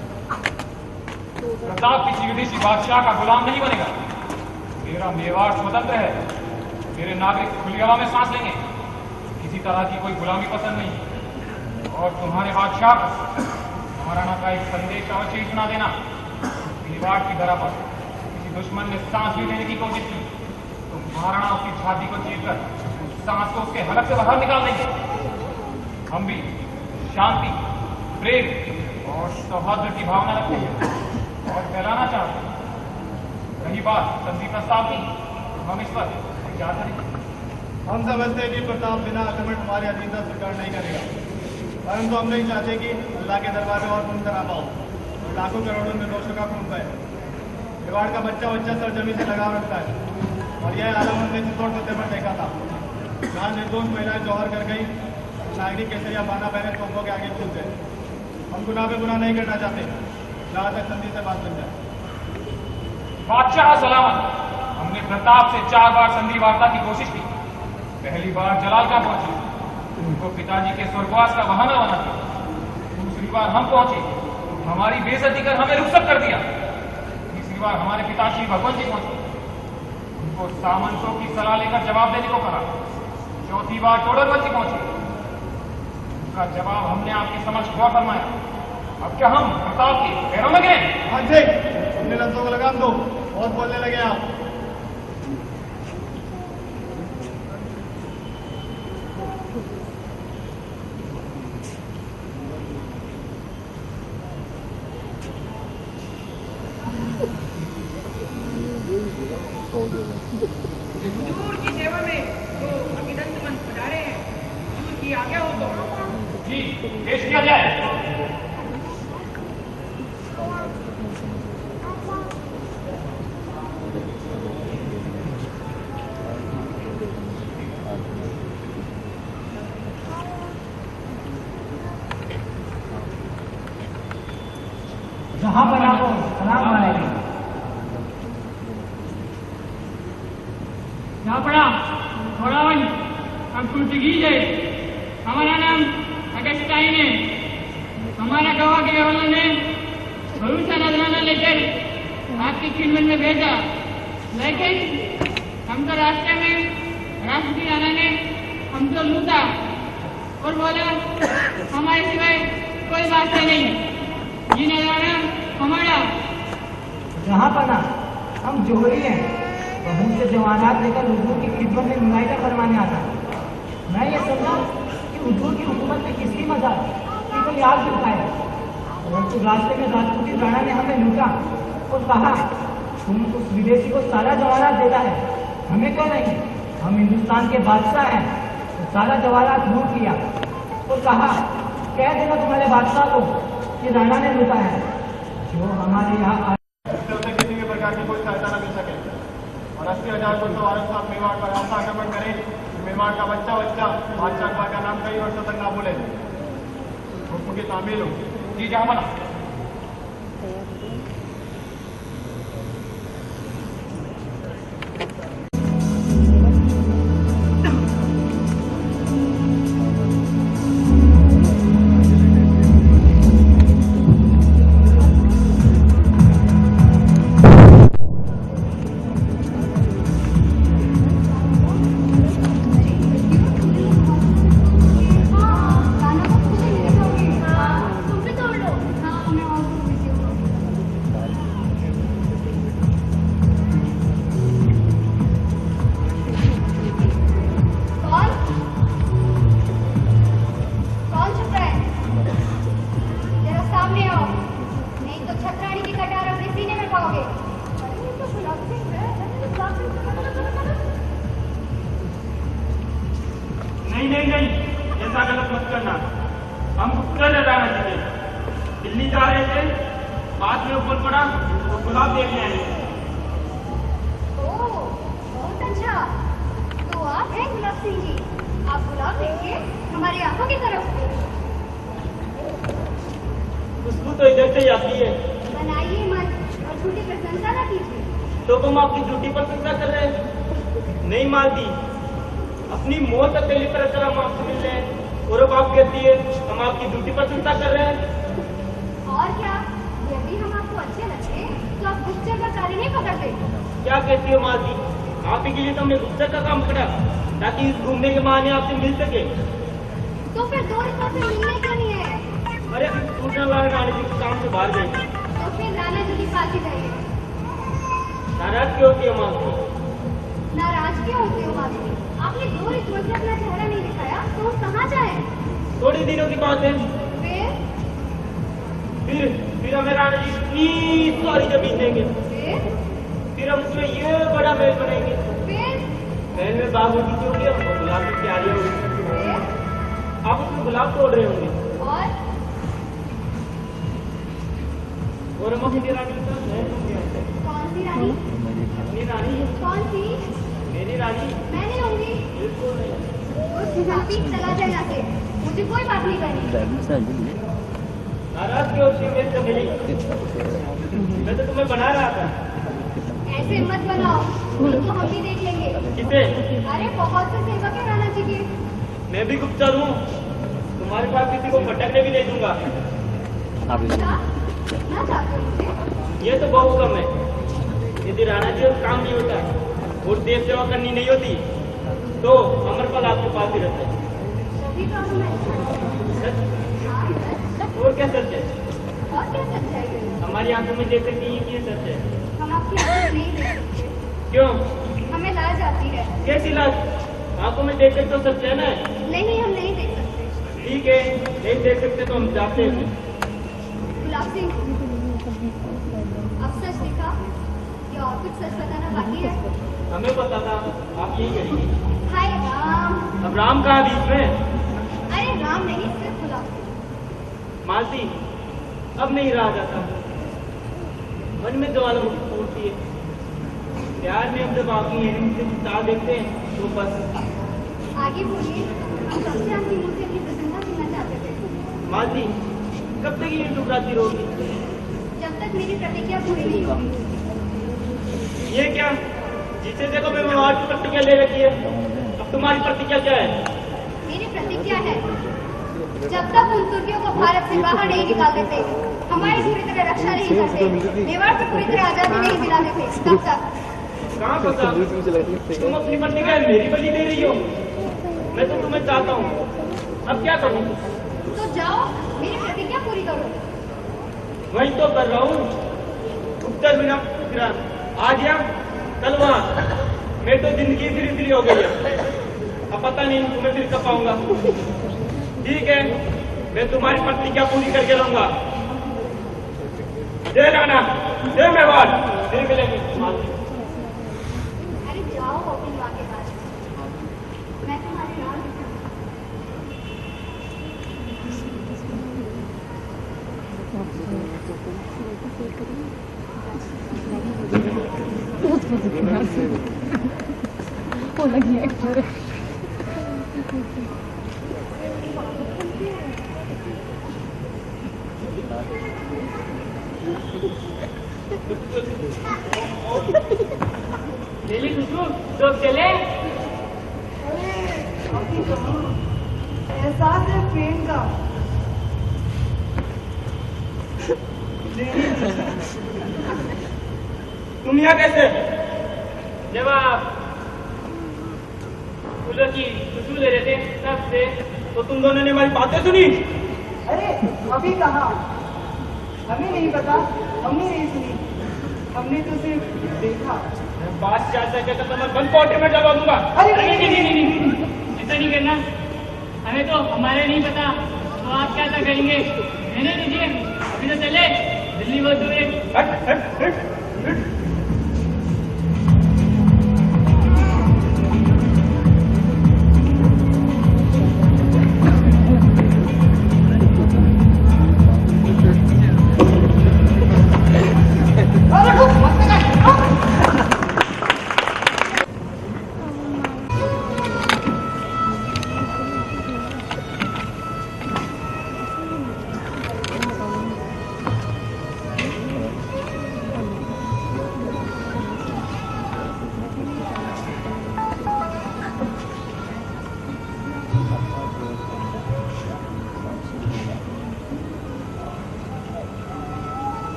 प्रताप किसी विदेशी बादशाह का गुलाम नहीं बनेगा। मेरा मेवाड़ स्वतंत्र है, मेरे नागरिक खुली हवा में सांस लेंगे, किसी तरह की कोई गुलामी पसंद नहीं। और तुम्हारे बादशाह को महाराणा का एक संदेश अवश्य ही सुना देना। मेवाड़ की धरा पर किसी दुश्मन ने सांस भी लेने की कोशिश की तो महाराणा उसकी छाती को चीरकर सांस को उसके हलक से बाहर निकाल देंगे। हम भी शांति, प्रेम और सौहार्द की भावना रखते हैं और फैलाना चाहते हैं। रही बात संधि प्रस्ताव की, हम इस पर विचार करेंगे। हम समझते हैं कि प्रताप बिना आक्रमण हमारे अधीनता स्वीकार नहीं करेगा, परंतु हम नहीं चाहते कि अल्लाह के दरबार में और खून खराबा हो, लाखों करोड़ों निर्दोषों का खून बहे। मेवाड़ का बच्चा सरजमी से लगाव रखता है और यह आलम हमने चित्तौड़ सत्य पर देखा था, जहाँ निर्दोष महिलाएं जौहर कर गई, नागरिक केसरिया बाना पहने तोपों के आगे छूट गए। हम गुनाह पे गुनाह नहीं करना चाहते, जहाँ तक संधि से बात बन जाए। बादशाह सलामत। हमने प्रताप से 4 बार संधि वार्ता की कोशिश की। पहली बार जलाल का पहुंचे, उनको पिताजी के स्वर्गवास का बहाना बना दिया। दूसरी बार हम पहुंचे, हमारी बेइज्जती कर हमें रुखसत कर दिया। तीसरी बार हमारे पिताजी भगवंत जी पहुंचे, उनको सामंतों की सलाह लेकर जवाब देने को कहा। चौथी बार टोडरमल जी पहुंचे, उनका जवाब हमने आपके समक्ष हुआ फरमाया। अब क्या हम प्रताप के पैरों में गिरे? हाँ जी, अपने लफ्जों को लगाम दो, बहुत बोलने लगे आप। हुजूर की सेवा में जो अभिनंदन पधारे हैं, हुजूर की आज्ञा हो तो जी पेश किया जाए। जहां पर आपको सलाम वालेकुम। झापड़ा घोड़ावन हम पुर्तगीज है। हमारा नाम अगस्टाइन है। हमारा गवाह के वालों ने भरोसा नजराना लेकर आपकी खिदमत में भेजा, लेकिन हम तो रास्ते में राष्ट्रपति राणा ने हमको लूटा और बोला हमारे सिवाय कोई बात नहीं, ये नजराना हमारा। जहाँ पना हम जोहरी हैं, बहू से जवानात लेकर हुजूर की खिदमत में नुमाइशा फरमाने आता। मैं ये समझा कि हुजूर की हुकूमत में किसकी मजाक कि कोई आग दिखाए, परंतु रास्ते में राष्ट्रपति राणा ने हमें लूटा और कहा तुम उस विदेशी को सारा जवानात देता है, हमें क्यों नहीं, हम हिंदुस्तान के बादशाह हैं। तो सारा जवानात लूट लिया और कहा कह देना तुम्हारे बादशाह को कि राणा ने लूटा है। जो हमारे यहाँ उसे किसी भी प्रकार की कोई सहायता न मिल सके और 80,000 को तो औरत साहब मेवाड़ पर ऐसा आक्रमण करे कि मेवाड़ का बच्चा बादशाह का नाम कई वर्षों तक ना बोले। हुक्म की तामील हो। जी जहां नहीं, ऐसा गलत मत करना। हम गुप्तचर है राणा जी के, दिल्ली जा रहे थे, बाद में ऊपर पड़ा तो गुलाब देखने आए। ओह, बहुत अच्छा। तो आप हैं गुलाब सिंह जी। आप गुलाब देखिए हमारी आंखों की तरफ। खुशबू तो इधर से आती है। बनाइए मत और झूठी प्रशंसा न कीजिए। तो हम आपकी झूठी प्रशंसा कर रहे हैं? नहीं मालती, अपनी मौत अकेली पर अगर हम आपसे मिल रहे हैं और अब आप कहती है हम आपकी झूठी प्रशंसा कर रहे हैं। और क्या, यदि हम आपको अच्छे लगे तो आप गुप्तचर का कार्य नहीं पकड़ते। क्या कहती हो मालती? आप ही के लिए तो हमने गुप्तचर का काम करा ताकि इस घूमने के बहाने आपसे मिल सके। तो फिर 2 रिश्तों से मिलने क्यों नहीं है? अरे सूचना वाले रानी जी काम से बाहर गए। तो फिर राणा जी की पास ही जाइए। नाराज क्यों होती है मालती? नाराज क्यों होती हो मालती? आपने 2 रिश्तों से अपना चेहरा नहीं दिखाया तो कहाँ जाए? थोड़ी दिनों की बात है। फिर हमें राणा जी इतनी सारी जमीन देंगे। फिर हम उसमें ये बड़ा महल बनाएंगे। महल में बाग बगीचे होंगे और गुलाब की क्यारियां होंगी। आप उसमें गुलाब तोड़ रहे होंगे और हम अपनी रानी का महल होंगे। कौन सी रानी? अपनी रानी। कौन सी? मेरी रानी। मैं नहीं होंगी। बिल्कुल नहीं। चला जाए यहाँ से, मुझे कोई बात नहीं करनी। नाराज क्यों होती है मेरी चमेली? मैं तो तुम्हें बना रहा था। ऐसे मत बनाओ, तो हम भी देख लेंगे। किसे? अरे बहुत से सेवक है राणा जी के। मैं भी गुप्तचर हूँ, तुम्हारे पास किसी को भटकने भी नहीं दूंगा। ना चाहते मुझे? ये तो बहुत कम है। यदि राणा जी का काम नहीं होता और देश सेवा करनी नहीं होती तो अमरपाल आपके पास ही रहता है। तभी तो हमें और क्या सच है? और क्या सच है? हमारी आंखों में देख सकती है ये सच है। हम आपकी आंखों में नहीं देख सकते। क्यों? हमें लाज आती है। कैसी लाज? आंखों में देख सकते तो सच है ना? नहीं, हम नहीं देख सकते। ठीक है, नहीं देख सकते तो हम जाते हैं। गुलाब सिंह, अब सच दिखा या और कुछ सच बताना बाकी है? हमें पता था आप यही करेंगे। हाय राम। अब राम कहाँ बीच में? अरे राम नहीं, सिर्फ गुलाब सिंह। मालती, अब नहीं रहा जाता। मन में ज्वालामुखी फूटती है। प्यार में हम जब आपकी से ताल देखते हैं तो बस। आगे बोलिए, हम सबसे आपकी मुंह से अपनी प्रशंसा सुनना चाहते थे। मालती, कब तक ये ठुकराती रहोगी? जब तक मेरी प्रतिज्ञा पूरी नहीं होगी। ये क्या? जिसे देखो मैं मेवाड़ की प्रतिज्ञा ले रखी है। अब तुम्हारी प्रतिज्ञा क्या है? मेरी प्रतिज्ञा है, जब तक उन तुर्कियों को भारत से बाहर नहीं निकाल देते, हमारी पूरी तरह रक्षा नहीं करते, मेवाड़ को पूरी तरह आजादी नहीं दिला देते, तब तक। कहाँ फंसा? तुम अपनी प्रतिज्ञा मेरी बलि दे रही हो। मैं तो तुम्हें चाहता हूँ, अब क्या करूँ? तो जाओ, मेरी प्रतिज्ञा पूरी करो। वही तो कर रहा हूँ। उत्तर बिना आ गया कल वहाँ। मैं तो जिंदगी फिरी हो गई है। अब पता नहीं तुम्हें फिर कब पाऊंगा। ठीक है, मैं तुम्हारी प्रतिज्ञा पूरी करके रहूंगा। जय राणा, जय मेवाड़, फिर मिलेंगे। अरे जाओ अपनी माँ के पास, मैं तुम्हारे नाम वो लगी एक्टर। डेली खुशबू तो चले। अरे अभी कहाँ? एहसास है प्रेम का। तुम यहाँ कैसे? जब आप फूलों की खुशबू ले रहे थे तब से, तो तुम दोनों ने हमारी बातें सुनी? अरे अभी कहाँ? हमें नहीं पता, हमने नहीं सुनी, हमने तो सिर्फ देखा। मैं बात चाहता है तो मैं बंद कोटे में जगा दूंगा। अरे नहीं, नहीं, नहीं, नहीं, नहीं। ऐसा नहीं करना, हमें तो हमारे नहीं पता, तो आप क्या ऐसा करेंगे? रहने दीजिए, अभी तो चले, दिल्ली बहुत दूर है। हट, हट, हट, हट।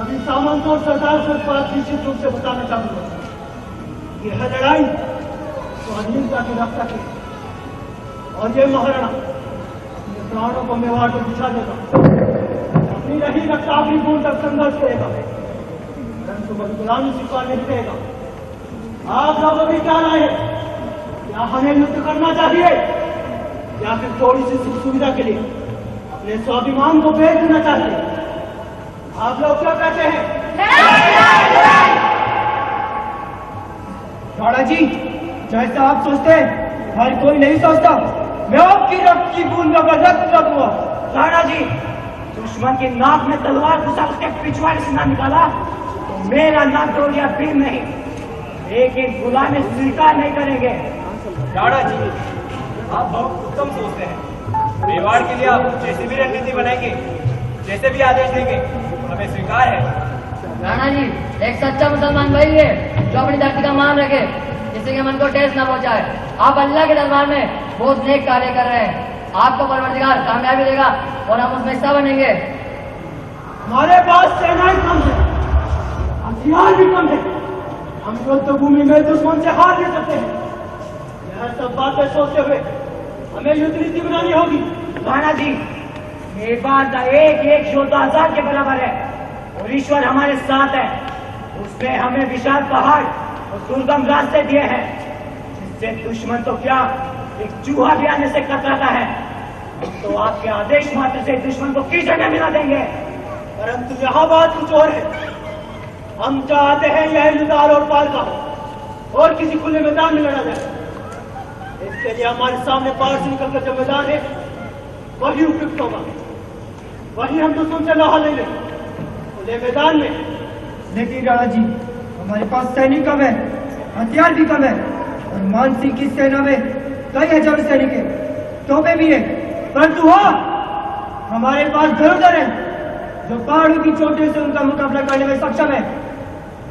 अभी सामंत और सरदार को एक बात निश्चित रूप से बताना चाहूंगा। यह लड़ाई स्वाधीनता की रक्षा की, और ये महाराणा अपने प्राणों को मेवाड़ को बिछा देगा, अपनी रही रक्षा आखिरी बूंद तक संघर्ष करेगा, परंतु कभी गुलामी स्वीकार नहीं करेगा। आप लोग अभी क्या राय है? क्या हमें युद्ध करना चाहिए या फिर थोड़ी सी सुख सुविधा के लिए अपने स्वाभिमान को बेच देना चाहिए? आप लोग क्या कहते हैं? राणा जी, जैसा आप सोचते हैं हर कोई नहीं सोचता। मैं आपकी रक्त की बूंद में अगर रक्त कर दूंगा। राणा जी, दुश्मन की नाक में तलवार घुसा उसके पिछवाड़े से ना निकाला तो मेरा नाम तोड़िया भीम नहीं, लेकिन गुलामी स्वीकार नहीं करेंगे। राणा जी, आप बहुत उत्तम सोचते हैं। मेवाड़ के लिए आप जैसी भी रणनीति बनाएंगे, जैसे भी आदेश देंगे, हमें स्वीकार है। राणा जी, एक सच्चा मुसलमान वही है जो अपनी धरती का मान रखे, किसी के मन को ठेस न पहुंचाए। आप अल्लाह के दरबार में बहुत नेक कार्य कर रहे हैं, आपको परवरदिगार कामयाबी देगा और हम उसमें हिस्सा बनेंगे। हमारे पास सेनाएं कम है, हथियार भी कम है, हम युद्ध भूमि में दुश्मन से हार नहीं सकते हैं। यह सब बातें सोचते हुए हमें युद्ध नीति बनानी होगी। राणा जी, मेवाड़ का एक एक योद्धा 1000 के बराबर है और ईश्वर हमारे साथ है। उसने हमें विशाल पहाड़ और दुर्गम रास्ते दिए हैं, जिससे दुश्मन तो क्या एक चूहा भी आने से कतराता है। तो आपके आदेश मात्र से दुश्मन को कीचड़ में मिला देंगे। परंतु यहाँ बात कुछ और है। हम चाहते हैं यह युद्धार और पाल का हो और किसी खुले मैदान में लड़ा जाए। इसके लिए हमारे सामने पार से निकलकर जो मैदान है वही उपयुक्त होगा। वही हम दुश्मन से लोहा लेंगे खुले मैदान में। लेकिन राणा जी, हमारे पास सैनिक कम है, हथियार भी कम है और मानसिंह की सेना में कई हजार सैनिक है, तोपे भी है। परंतु हाँ, हमारे पास धनुर्धर है जो जो पहाड़ों की चोटी से उनका मुकाबला करने में सक्षम है।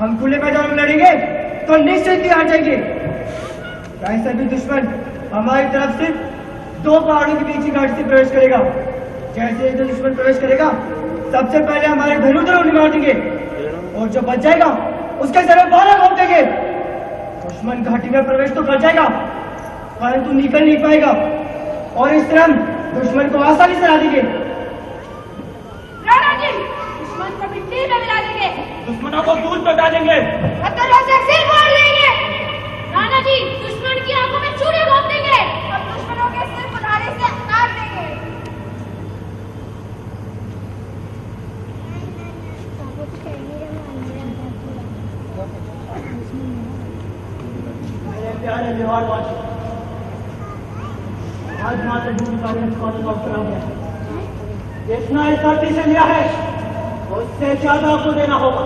हम खुले मैदान में लड़ेंगे तो निश्चित ही हार जाएंगे। कैसे भी दुश्मन हमारी तरफ से 2 पहाड़ों के बीच ही घाट से प्रवेश करेगा। जैसे ही जो दुश्मन प्रवेश करेगा सबसे पहले हमारे धनुधर मार देंगे और जो बच जाएगा उसके सर में 12 घोंप देंगे। दुश्मन घाटी में प्रवेश तो कर जाएगा परंतु निकल नहीं पाएगा और इस तरह दुश्मन को आसानी से हरा देंगे। राणा जी, दुश्मन को मिट्टी में मिला देंगे, दुश्मनों को दूर तो डालेंगे, पत्थरों से सिर फोड़ देंगे। राणा जी, दुश्मन की आंखों में चूड़े घोंप देंगे और दुश्मनों के सिर कुल्हाड़ी से काट देंगे। मेरे प्यारे मेवाड़ वासी, आज मातृभूमि कांग्रेस कॉलेज ऑफ हो गया। जितना इस धरती से लिया है उससे ज्यादा आपको देना होगा।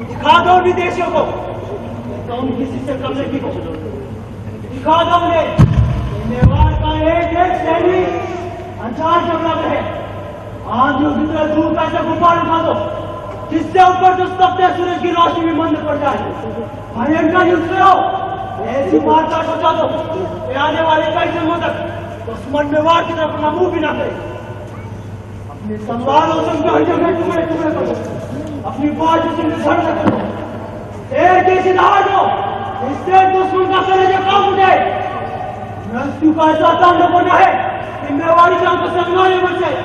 दिखा दो विदेशियों को तो हम किसी से कम नहीं हो। दिखा दो उन्हें मेवाड़ का एक एक सैनिक अंचार जंगला में है। आज जो जितना दूर का से गुब्बार उठा दो जिससे ऊपर जो तपते सूरज की रोशनी में मंद पड़ जाए। भयंकर युद्ध करो, ऐसी वारदात हो जा दो कि आने वाले कई जन्मों तक दुश्मन मेवाड़ की तरफ अपना मुंह भी ना करे। अपने तलवारों से उनके हड्डियों में टुकड़े टुकड़े करो, अपनी बात उसे निधड़ करो, एक ऐसी धार दो इससे दुश्मन का कलेजा कांप उठे। मृत्यु का ऐसा तांडव होना है कि मेवाड़ी की आंखों से अंगारे बच जाए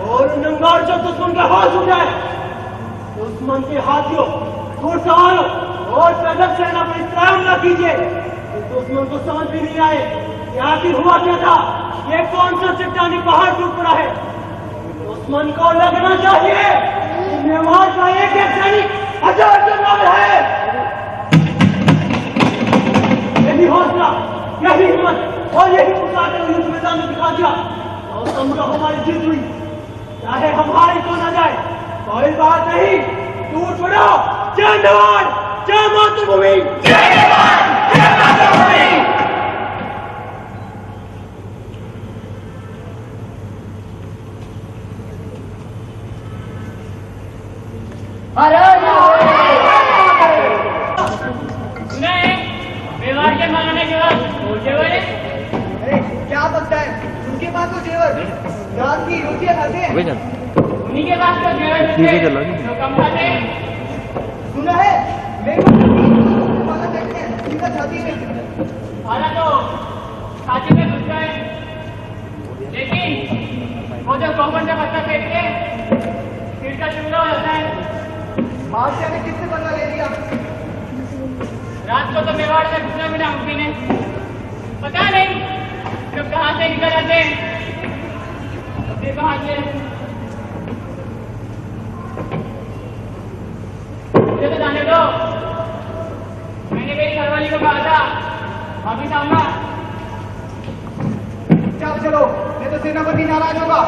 और उन अंगार जब दुश्मन का हाथ उठ जाए। दुश्मन के हाथियों घुड़सवारों और पैदल सेना पर इतना हमला कीजिए कि दुश्मन को समझ भी नहीं आए कि आखिर हुआ क्या था, ये कौन सा चट्टानी पहाड़ टूट पड़ा है। दुश्मन को लगना चाहिए कि मेवाड़ का एक एक सैनिक 1000 जंगला में है। यही हौसला, यही हिम्मत और यही मुकाबले युद्ध मैदान में दिखा दिया और समझो हमारी जीत हुई। चाहे हम हारे तो न जाए कोई बात नहीं, टूट पड़ो। जय मेवाड़, जय मातृभूमि, जय मेवाड़, जय मातृभूमि। मेवाड़ के मारने के बाद जेवर है। अरे क्या बकता है, उनके पास तो जेवर रात की रोटियां खाते हैं। उन्हीं के पास तो जेवर जो कम खाते हैं। सुना है मेरे को माला कहते हैं सीधा छाती में। आना तो छाती में घुसता है, लेकिन वो जब कोपन का पत्ता फेंक के सिर का टुकड़ा हो जाता है। बादशाह ने किससे बदला ले लिया? रात को तो मेवाड़ में घुसना भी नामुमकिन है, पता नहीं जब कहाँ से निकल आते हैं। देखो आगे मुझे तो जाने दो, मैंने मेरी घरवाली को कहा था वापिस आऊंगा। चलो नहीं तो सेनापति नाराज होगा।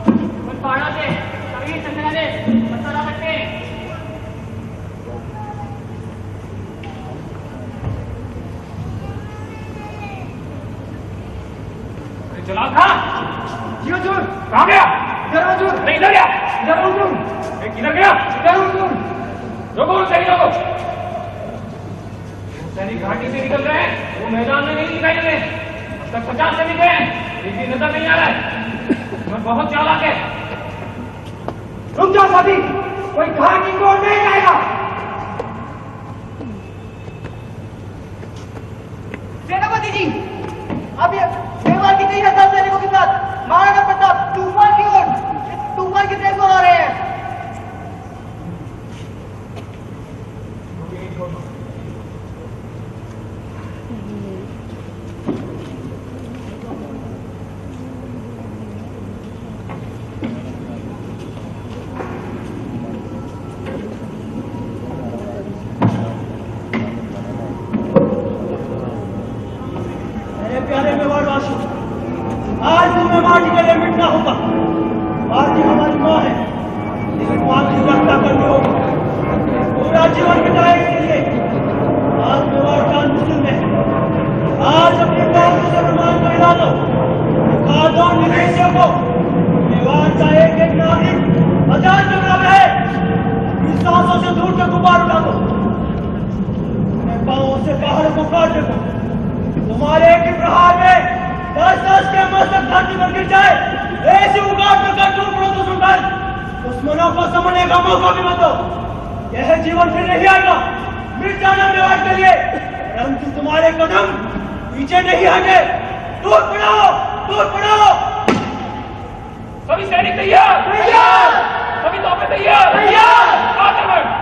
उन पहाड़ों से कभी चंद्रा ने मसाला करते हैं। जलाल खां, जी हुजूर। कहाँ गया? इधर हुजूर। नहीं इधर गया, इधर हुजूर। किधर गया? इधर हुजूर। रोको सैनिक, रोको। सैनिक घाटी से निकल रहे हैं, वो मैदान में नहीं दिखाई दे रहे। अब तक 50 सैनिक हैं, लेकिन नजर नहीं आ रहा है। मैं बहुत चालाक है। रुक जाओ साथी, कोई घाटी की ओर नहीं जाएगा। सेनापति जी, अब ये मेवाड़ की 3000 सैनिकों के साथ महाराणा प्रताप तूफान की ओर, तूफान की तेज आ रहे हैं। प्यारे मेवाड़वासी, आज तुम्हें माटी के लिए मिटना होगा। माटी हमारी माँ है, लेकिन माँ की रक्षा करनी होगी। पूरा जीवन बिताए इसके लिए। आज मेवाड़ का मुस्लिम है, आज अपनी माँ को सम्मान कर हिला दो। दिखा दो निवेशियों को मेवाड़ का एक एक नागरिक आजाद धरती पर गिर जाए, ऐसे उगाड़ कर टूट पड़ो तो सुल्तान, दुश्मनों को समझने का मौका भी मत दो। यह जीवन फिर नहीं आएगा, मिट जाना मेवाड़ के लिए, परंतु तुम्हारे कदम पीछे नहीं हटे। टूट पड़ो। सभी सैनिक तैयार, सभी तोपें तैयार, आक्रमण।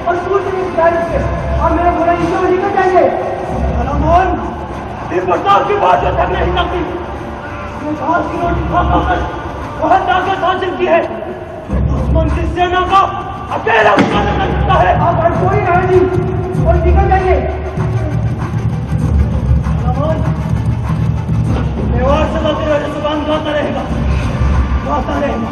और सूर्य की बर्दाश्त की बात तक नहीं करती। घास की रोटी खाकर वह ताकत हासिल की है। दुश्मन की सेना का अकेला मुकाबला कर सकता है। आप हर कोई नहीं जी, और निकल जाइए। मेवाड़ से तेरा जुबान गाता रहेगा, गाता रहेगा।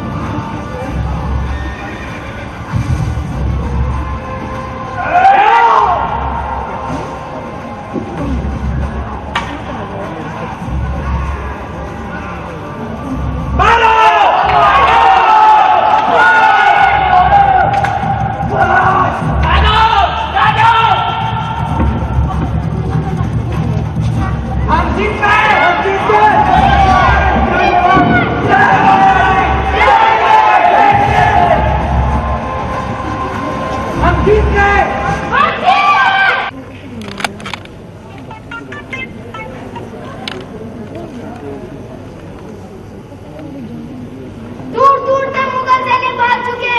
दूर दूर तक मुगल सैनिक भाग चुके,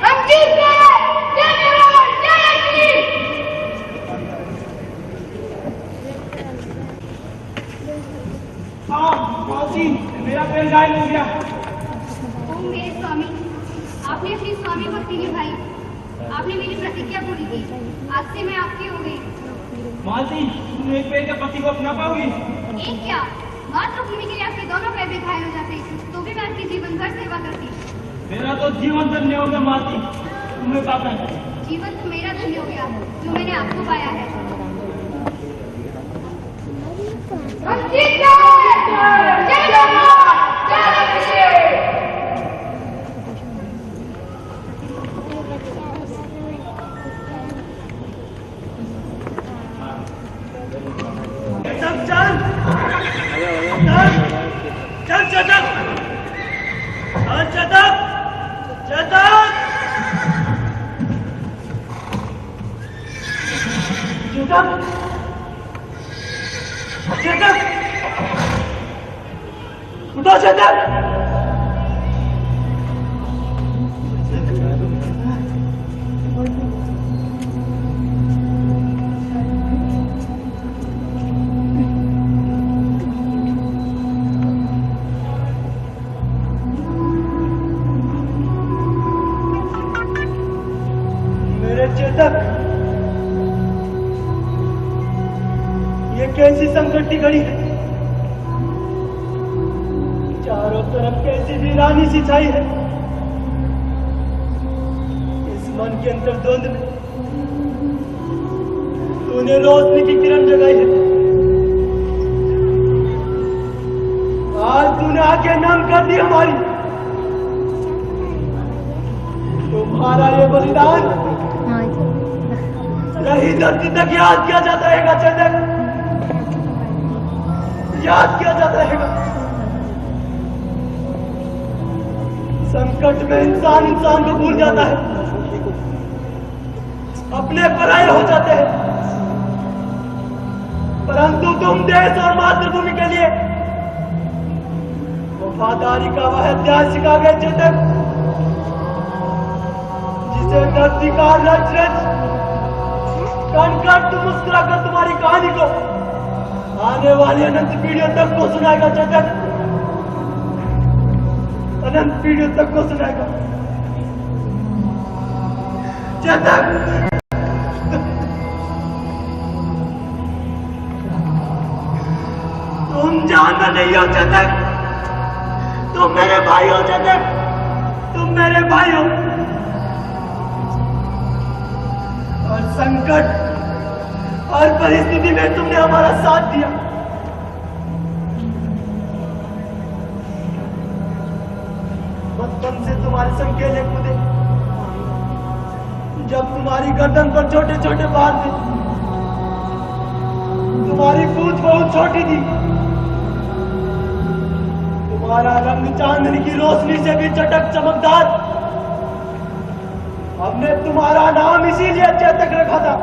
हम जीत गए। जय मेवाड़, जय अग्नि। मासी, मेरा पैर घायल हो गया। ओ मेरे स्वामी, आपने अपनी स्वामी भक्ति निभाई, आपने मेरी प्रतिज्ञा पूरी की, आज से मैं आपकी हो गई। मासी, तुम एक पैर के पति को अपना पाओगी? एक क्या, मातृभूमि के लिए आपके दोनों पैर भी घायल हो जाते, तो भी मैं आपकी जीवन भर सेवा करती। मेरा तो जीवन धन्य हो गया मासी, तुम्हें पापा। जीवन तो मेरा धन्य हो गया जो मैंने आपको पाया है। हम जीत गए। जय मेवाड़, जय अग्नि। चल चेतक, चल चेतक, चेतक, चेतक, चेतक, उठो चेतक। चेतक, ये कैसी संकट की घड़ी है। चारों तरफ कैसी वीरानी सी छाई है। इस मन के अंदर द्वंद में तूने रोशनी की किरण जगाई है। आज तूने आके नाम कर दी हमारी। तुम्हारा ये बलिदान यही धरती तक याद किया जाता रहेगा चेतक, याद किया जाता रहेगा। संकट में इंसान इंसान को भूल जाता है, अपने पराये हो जाते हैं, परंतु तुम देश और मातृभूमि के लिए वफादारी का वह अध्याय सिखा गए चेतक, जिसे धरती का रच रच कण मुस्कुराकर तुम्हारी कहानी को आने वाली अनंत पीढ़ियों तक को सुनाएगा चेतक, अनंत पीढ़ियों तक को सुनाएगा चेतक। तुम जानना नहीं हो चेतक, तुम मेरे भाई हो चेतक, तुम मेरे भाई हो। और संकट और परिस्थिति में तुमने हमारा साथ दिया। बचपन से तुम्हारे संकेले कूदे, जब तुम्हारी गर्दन पर छोटे छोटे बाल थे, तुम्हारी पूंछ बहुत छोटी थी, तुम्हारा रंग चांदनी की रोशनी से भी चटक चमकदार। हमने तुम्हारा नाम इसीलिए चेतक रखा था।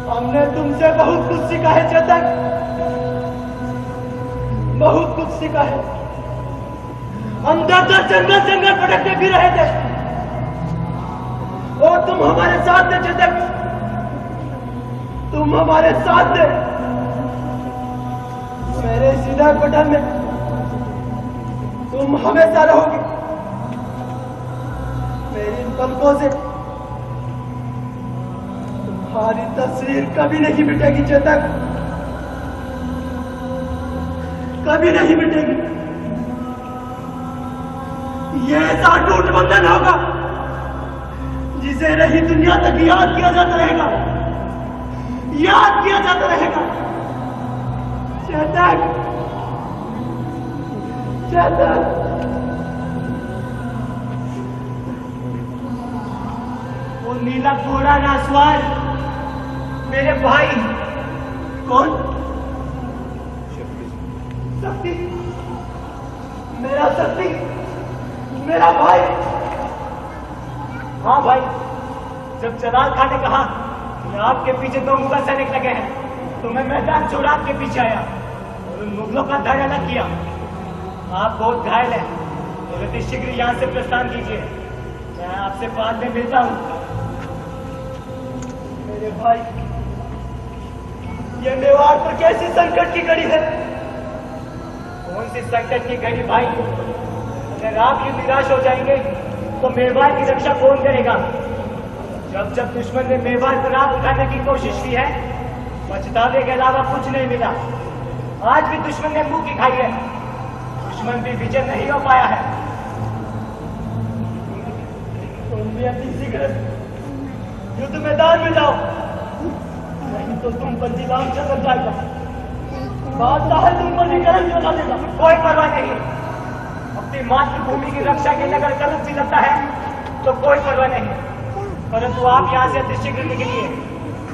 हमने तुमसे बहुत कुछ सीखा है चेतक, बहुत कुछ सीखा है। हम दर जंगल जंगल भटकते भी रहे थे और तुम हमारे साथ थे चेतक। तुम हमारे साथ थे। मेरे सीधा बटन में तुम हमेशा रहोगे। मेरी पलकों से तुम्हारी तस्वीर कभी नहीं मिटेगी चेतक, कभी नहीं मिटेगी। ये ऐसा अटूट बंधन होगा जिसे रही दुनिया तक याद किया जाता रहेगा, याद किया जाता रहेगा। चेतक, चेतक। वो नीला घोड़ा नासवार मेरे भाई। कौन? शक्ति, मेरा शक्ति, मेरा भाई। हाँ भाई, जब जलाल खान ने कहा कि आपके पीछे 2 मुगल सैनिक लगे हैं तो मैं मैदान छोड़ आपके पीछे आया और उन मुगलों का धड़ अलग किया। आप बहुत घायल हैं और अति शीघ्र यहाँ से प्रस्थान कीजिए। मैं आपसे बाद में मिलता हूँ। मेरे भाई, ये मेवाड़ पर कैसी संकट की घड़ी है? कौन सी संकट की घड़ी भाई? अगर आप ये निराश हो जाएंगे तो मेवाड़ की रक्षा कौन करेगा? जब जब दुश्मन ने मेवाड़ पर आग उठाने की कोशिश की है, पछतावे के अलावा कुछ नहीं मिला। आज भी दुश्मन ने मुंह की खाई है। दुश्मन भी विजय नहीं हो पाया है। तुम भी अति शीघ्र युद्ध मैदान में जाओ, नहीं तो तुम पर जिलाम चल जाएगा। बादशाह तुम पर भी कलंक लगा देगा। कोई परवाह नहीं, अपनी मातृभूमि की रक्षा के लिए अगर कलंक भी लगता है तो कोई परवाह नहीं। परंतु आप यहाँ से अतिशीघ्र निकलिए।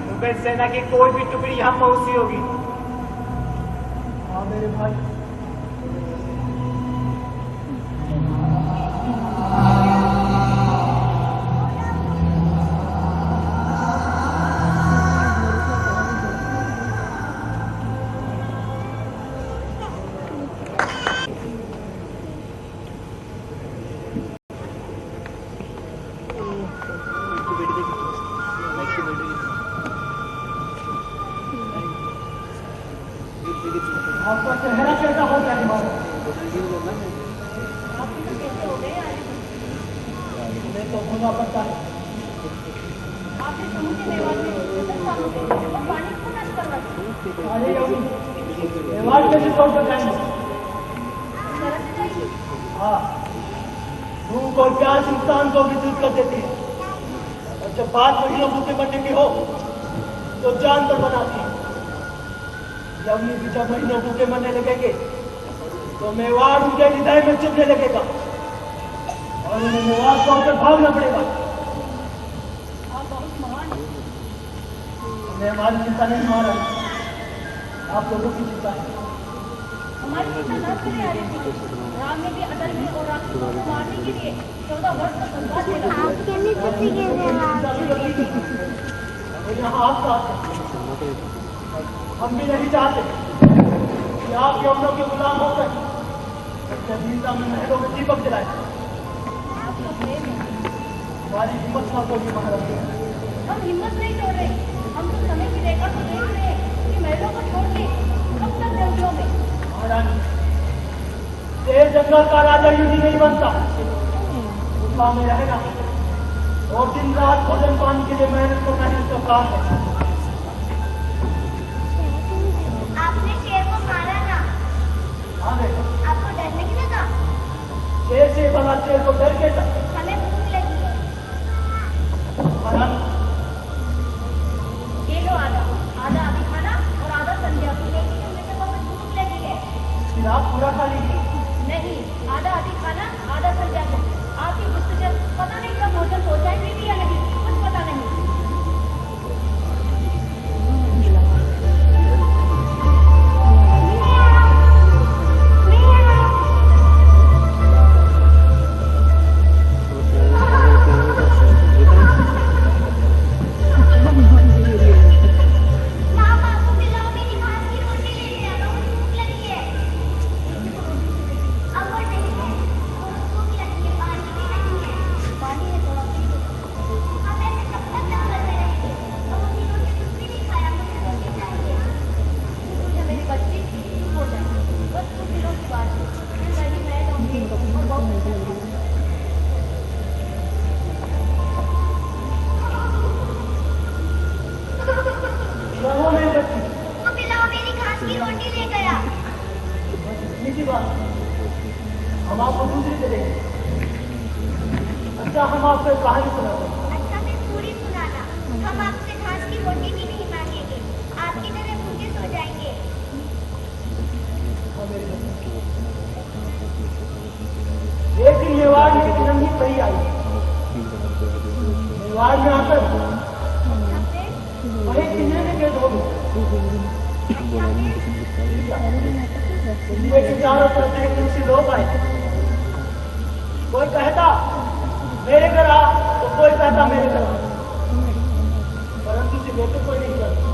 मुगल सेना की कोई भी टुकड़ी यहाँ पहुंची होगी। हाँ मेरे भाई, आपका चेहरा कैसा हो गया? मैं तो होना पड़ता है। अरे मेवाड़ कैसे छोड़ कर जाएंगे? हाँ, भूख और प्यास इंसान को भी दूर कर देती है, और जब बात महीनों भूखे बनने की हो तो जान पर बनाती है। जब ये भी जब महीनों भूखे मरने लगेंगे तो मेवाड़ उनके हृदय में चुभने लगेगा और उन्हें मेवाड़ छोड़कर भागना पड़ेगा। मैं हमारी चिंता नहीं मार रहा, आप लोगों की चिंता है। हमारी चिंता न करे आर्य। राम ने भी अधर्मी और राक्षसों को मारने के लिए 14 वर्ष का संघर्ष किया। यहाँ आप साथ हैं। हम भी नहीं चाहते कि आप यमुनों के गुलाम होकर दीनता में महलों में दीपक जलाए। हमारी हिम्मत ना होगी महाराज। हम हिम्मत नहीं तोड़ रहे, हम तो समय की रेखा को देख रहे हैं कि महलों को छोड़ के कब तक जंगलों में। महारानी, तेज जंगल का राजा युद्ध नहीं बनता, गुफा में रहेगा और दिन रात भोजन पानी के लिए मेहनत करना ही उसका काम है। आपने शेर को मारा ना? हाँ बेटा। आपको डर नहीं लगा? शेर से भला शेर को डर के था। हमें भूख लगी है। ये लो आधा अभी खाना और आधा संध्या को। लेकिन हमें तो बहुत भूख लगी है। फिर आप पूरा खा लीजिए। नहीं, आधा अभी खाना आधा संध्या को। आपकी गुप्तचर पता नहीं कब भोजन पहुंचाएंगे या नहीं, कुछ पता नहीं। हम आपको दूसरी दे देंगे। अच्छा, हम आपको एक कहानी सुनाते हैं। अच्छा, मैं पूरी सुनाना। हम आपसे घास की रोटी भी नहीं मांगेंगे, आपकी तरह भूखे सो जाएंगे। एक दिन मेवाड़ में एक नन्ही परी आई। मेवाड़ में आकर वही पिंजरे में कैद हो गई। पिंजरे के चारों तरफ से एक दूसरे लोग आए। कोई कहता मेरे घर आ, तो कोई कहता मेरे घर आ, परंतु उसे लेकर कोई नहीं करता।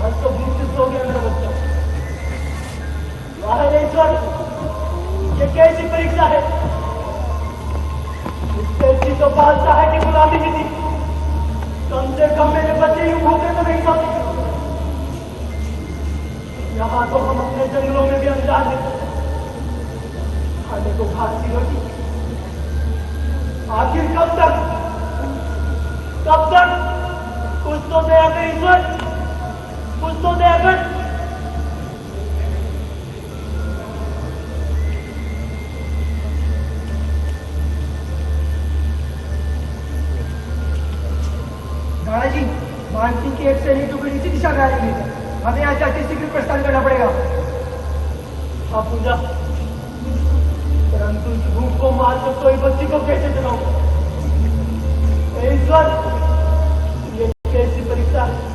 बस तो भूख से सो गया मेरा बच्चा। वाह रे ईश्वर, ये कैसी परीक्षा है? इससे अच्छी तो बादशाह की गुलामी भी थी। कम से कम मेरे बच्चे यूं भूखे तो नहीं सोते। यहाँ तो हम अपने जंगलों में भी अनजान हैं। खाने को घास की रोटी। आखिर कब तक? कब तक? कुछ तो दया कर ईश्वर, कुछ तो दया कर। राणा जी, मानसिंह की एक सैन्य टुकड़ी इसी दिशा में आ रही है। हमें यहाँ जाके शीघ्र प्रस्थान करना पड़ेगा। हाँ पूजा, परंतु इस भूख को मार कर कोई बच्ची को कैसे चलाऊंगा? ईश्वर, ये कैसी परीक्षा है?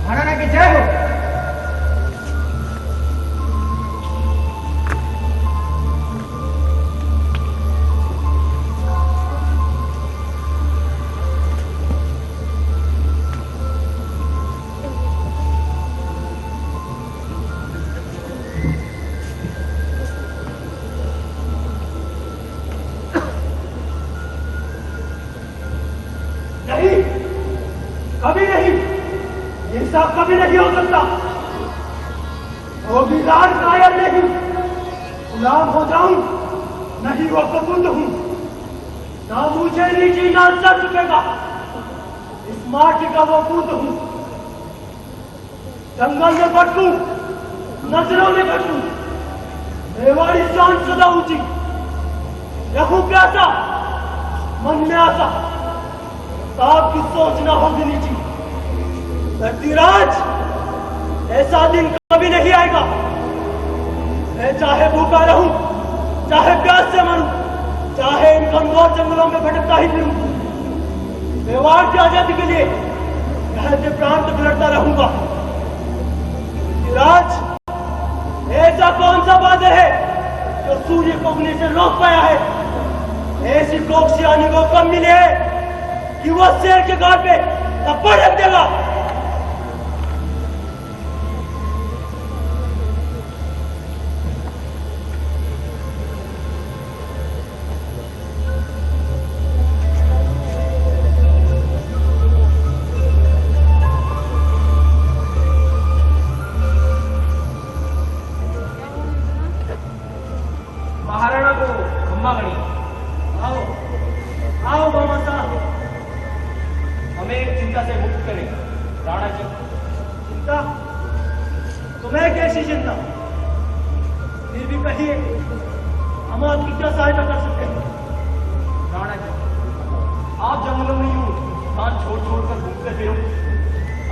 महाराणा की जय हो। नहीं, कभी नहीं, ये सब कभी नहीं हो सकता। वो बिगाड़ कायर नहीं, गुलाम हो जाऊं, नहीं वो कबूल हूं। ना मुझे नीचे ना सर चुकेगा, इस माटी का वो बूंद हूं। जंगल में भटकूं, नजरों में भटकूं, मेवाड़ी शान सदा ऊंची। रहूं प्यासा, मन में आशा, आपकी सोच ना होगी नीची। धरतीराज, ऐसा दिन कभी नहीं आएगा। मैं चाहे भूखा रहूं, चाहे प्यास से मरूं, चाहे इन कमजोर जंगलों में भटकता ही फिरूं, मेवाड़ की आजादी के लिए रहते प्राण तक लड़ता रहूंगा। धरतीराज, ऐसा कौन सा बादल है जो सूर्य को उगने से रोक पाया है? ऐसी कोक्सियानी को कम मिले है कि वो शेर के गाल पे थप्पड़ रख देगा। महाराणा को खम्मा गणी। आओ, आओ मामा साहब, हमें एक चिंता से मुक्त करें राणा जी। चिंता? तुम्हें कैसी चिंता? फिर भी कहिए, हम आपकी क्या सहायता कर सकते हैं? राणा जी, आप जंगलों में यूं स्थान छोड़ छोड़ कर घूमते फिरो।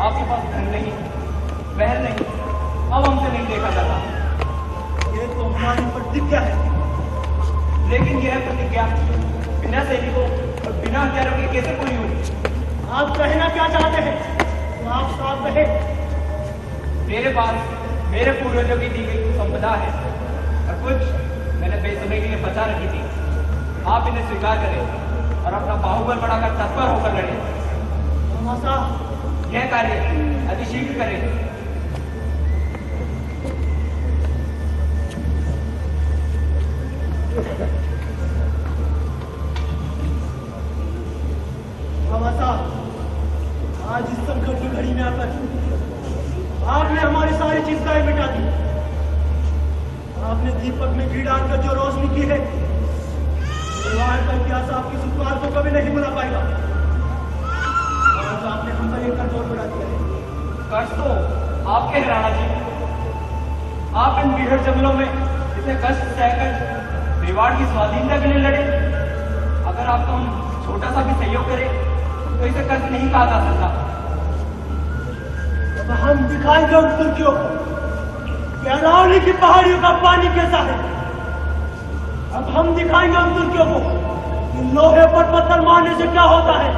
आपके पास धन नहीं, महल नहीं, अब हमसे नहीं देखा जाता। ये तो हमारी प्रतिज्ञा है। लेकिन यह प्रतिज्ञा बिना सैनिकों और बिना हथियारों के कैसे पूरी होगी? आप कहना क्या चाहते हैं? तो आप साफ कहे। मेरे पास मेरे पूर्वजों की दी गई कुछ संपदा है और कुछ मैंने बेचने के लिए बचा रखी थी। आप इन्हें स्वीकार करें और अपना बाहुबल बढ़ाकर तत्पर होकर लड़े। मामा साहब, यह कार्य अतिशीघ्र करें। बुला पाएगा। आज आपने हम पर एक कर्ज और बढ़ा दिया है। कष्ट तो आपके हैं राणा जी। आप इन बीहड़ जंगलों में इतने कष्ट सहकर मेवाड़ की स्वाधीनता के लिए लड़े। अगर आपको हम छोटा सा भी सहयोग करें तो इसे कष्ट नहीं कहा जा सकता। अब हम दिखाएंगे उन तुर्कियों को कि अरावली की पहाड़ियों का पानी कैसा है। अब हम दिखाएंगे उन तुर्कियों को कि लोहे पर पत्थर मारने से क्या होता है।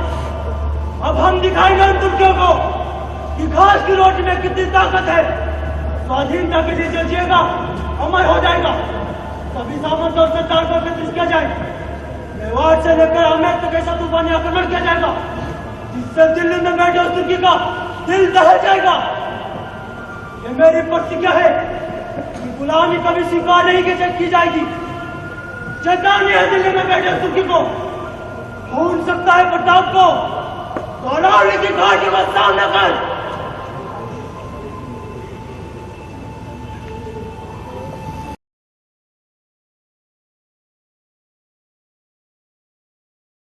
अब हम दिखाएंगे उन तुर्कियों को कि घास की रोटी में कितनी ताकत है। स्वाधीनता के लिए जो जिएगा अमर हो जाएगा। सभी सामंतों से ताकत एकत्रित किया जाएगा। मेवाड़ से लेकर आमेर तक ऐसा तूफानी आक्रमण किया जाएगा जिससे दिल्ली में बैठे उस तुर्की का दिल दह जाएगा। ये मेरी प्रतिज्ञा है कि गुलामी कभी स्वीकार नहीं की जाएगी। चेतावनी है दिल्ली में बैठे उस तुर्की को, भूल सकता है प्रताप को। तो अरावली की घाटी में सामना कर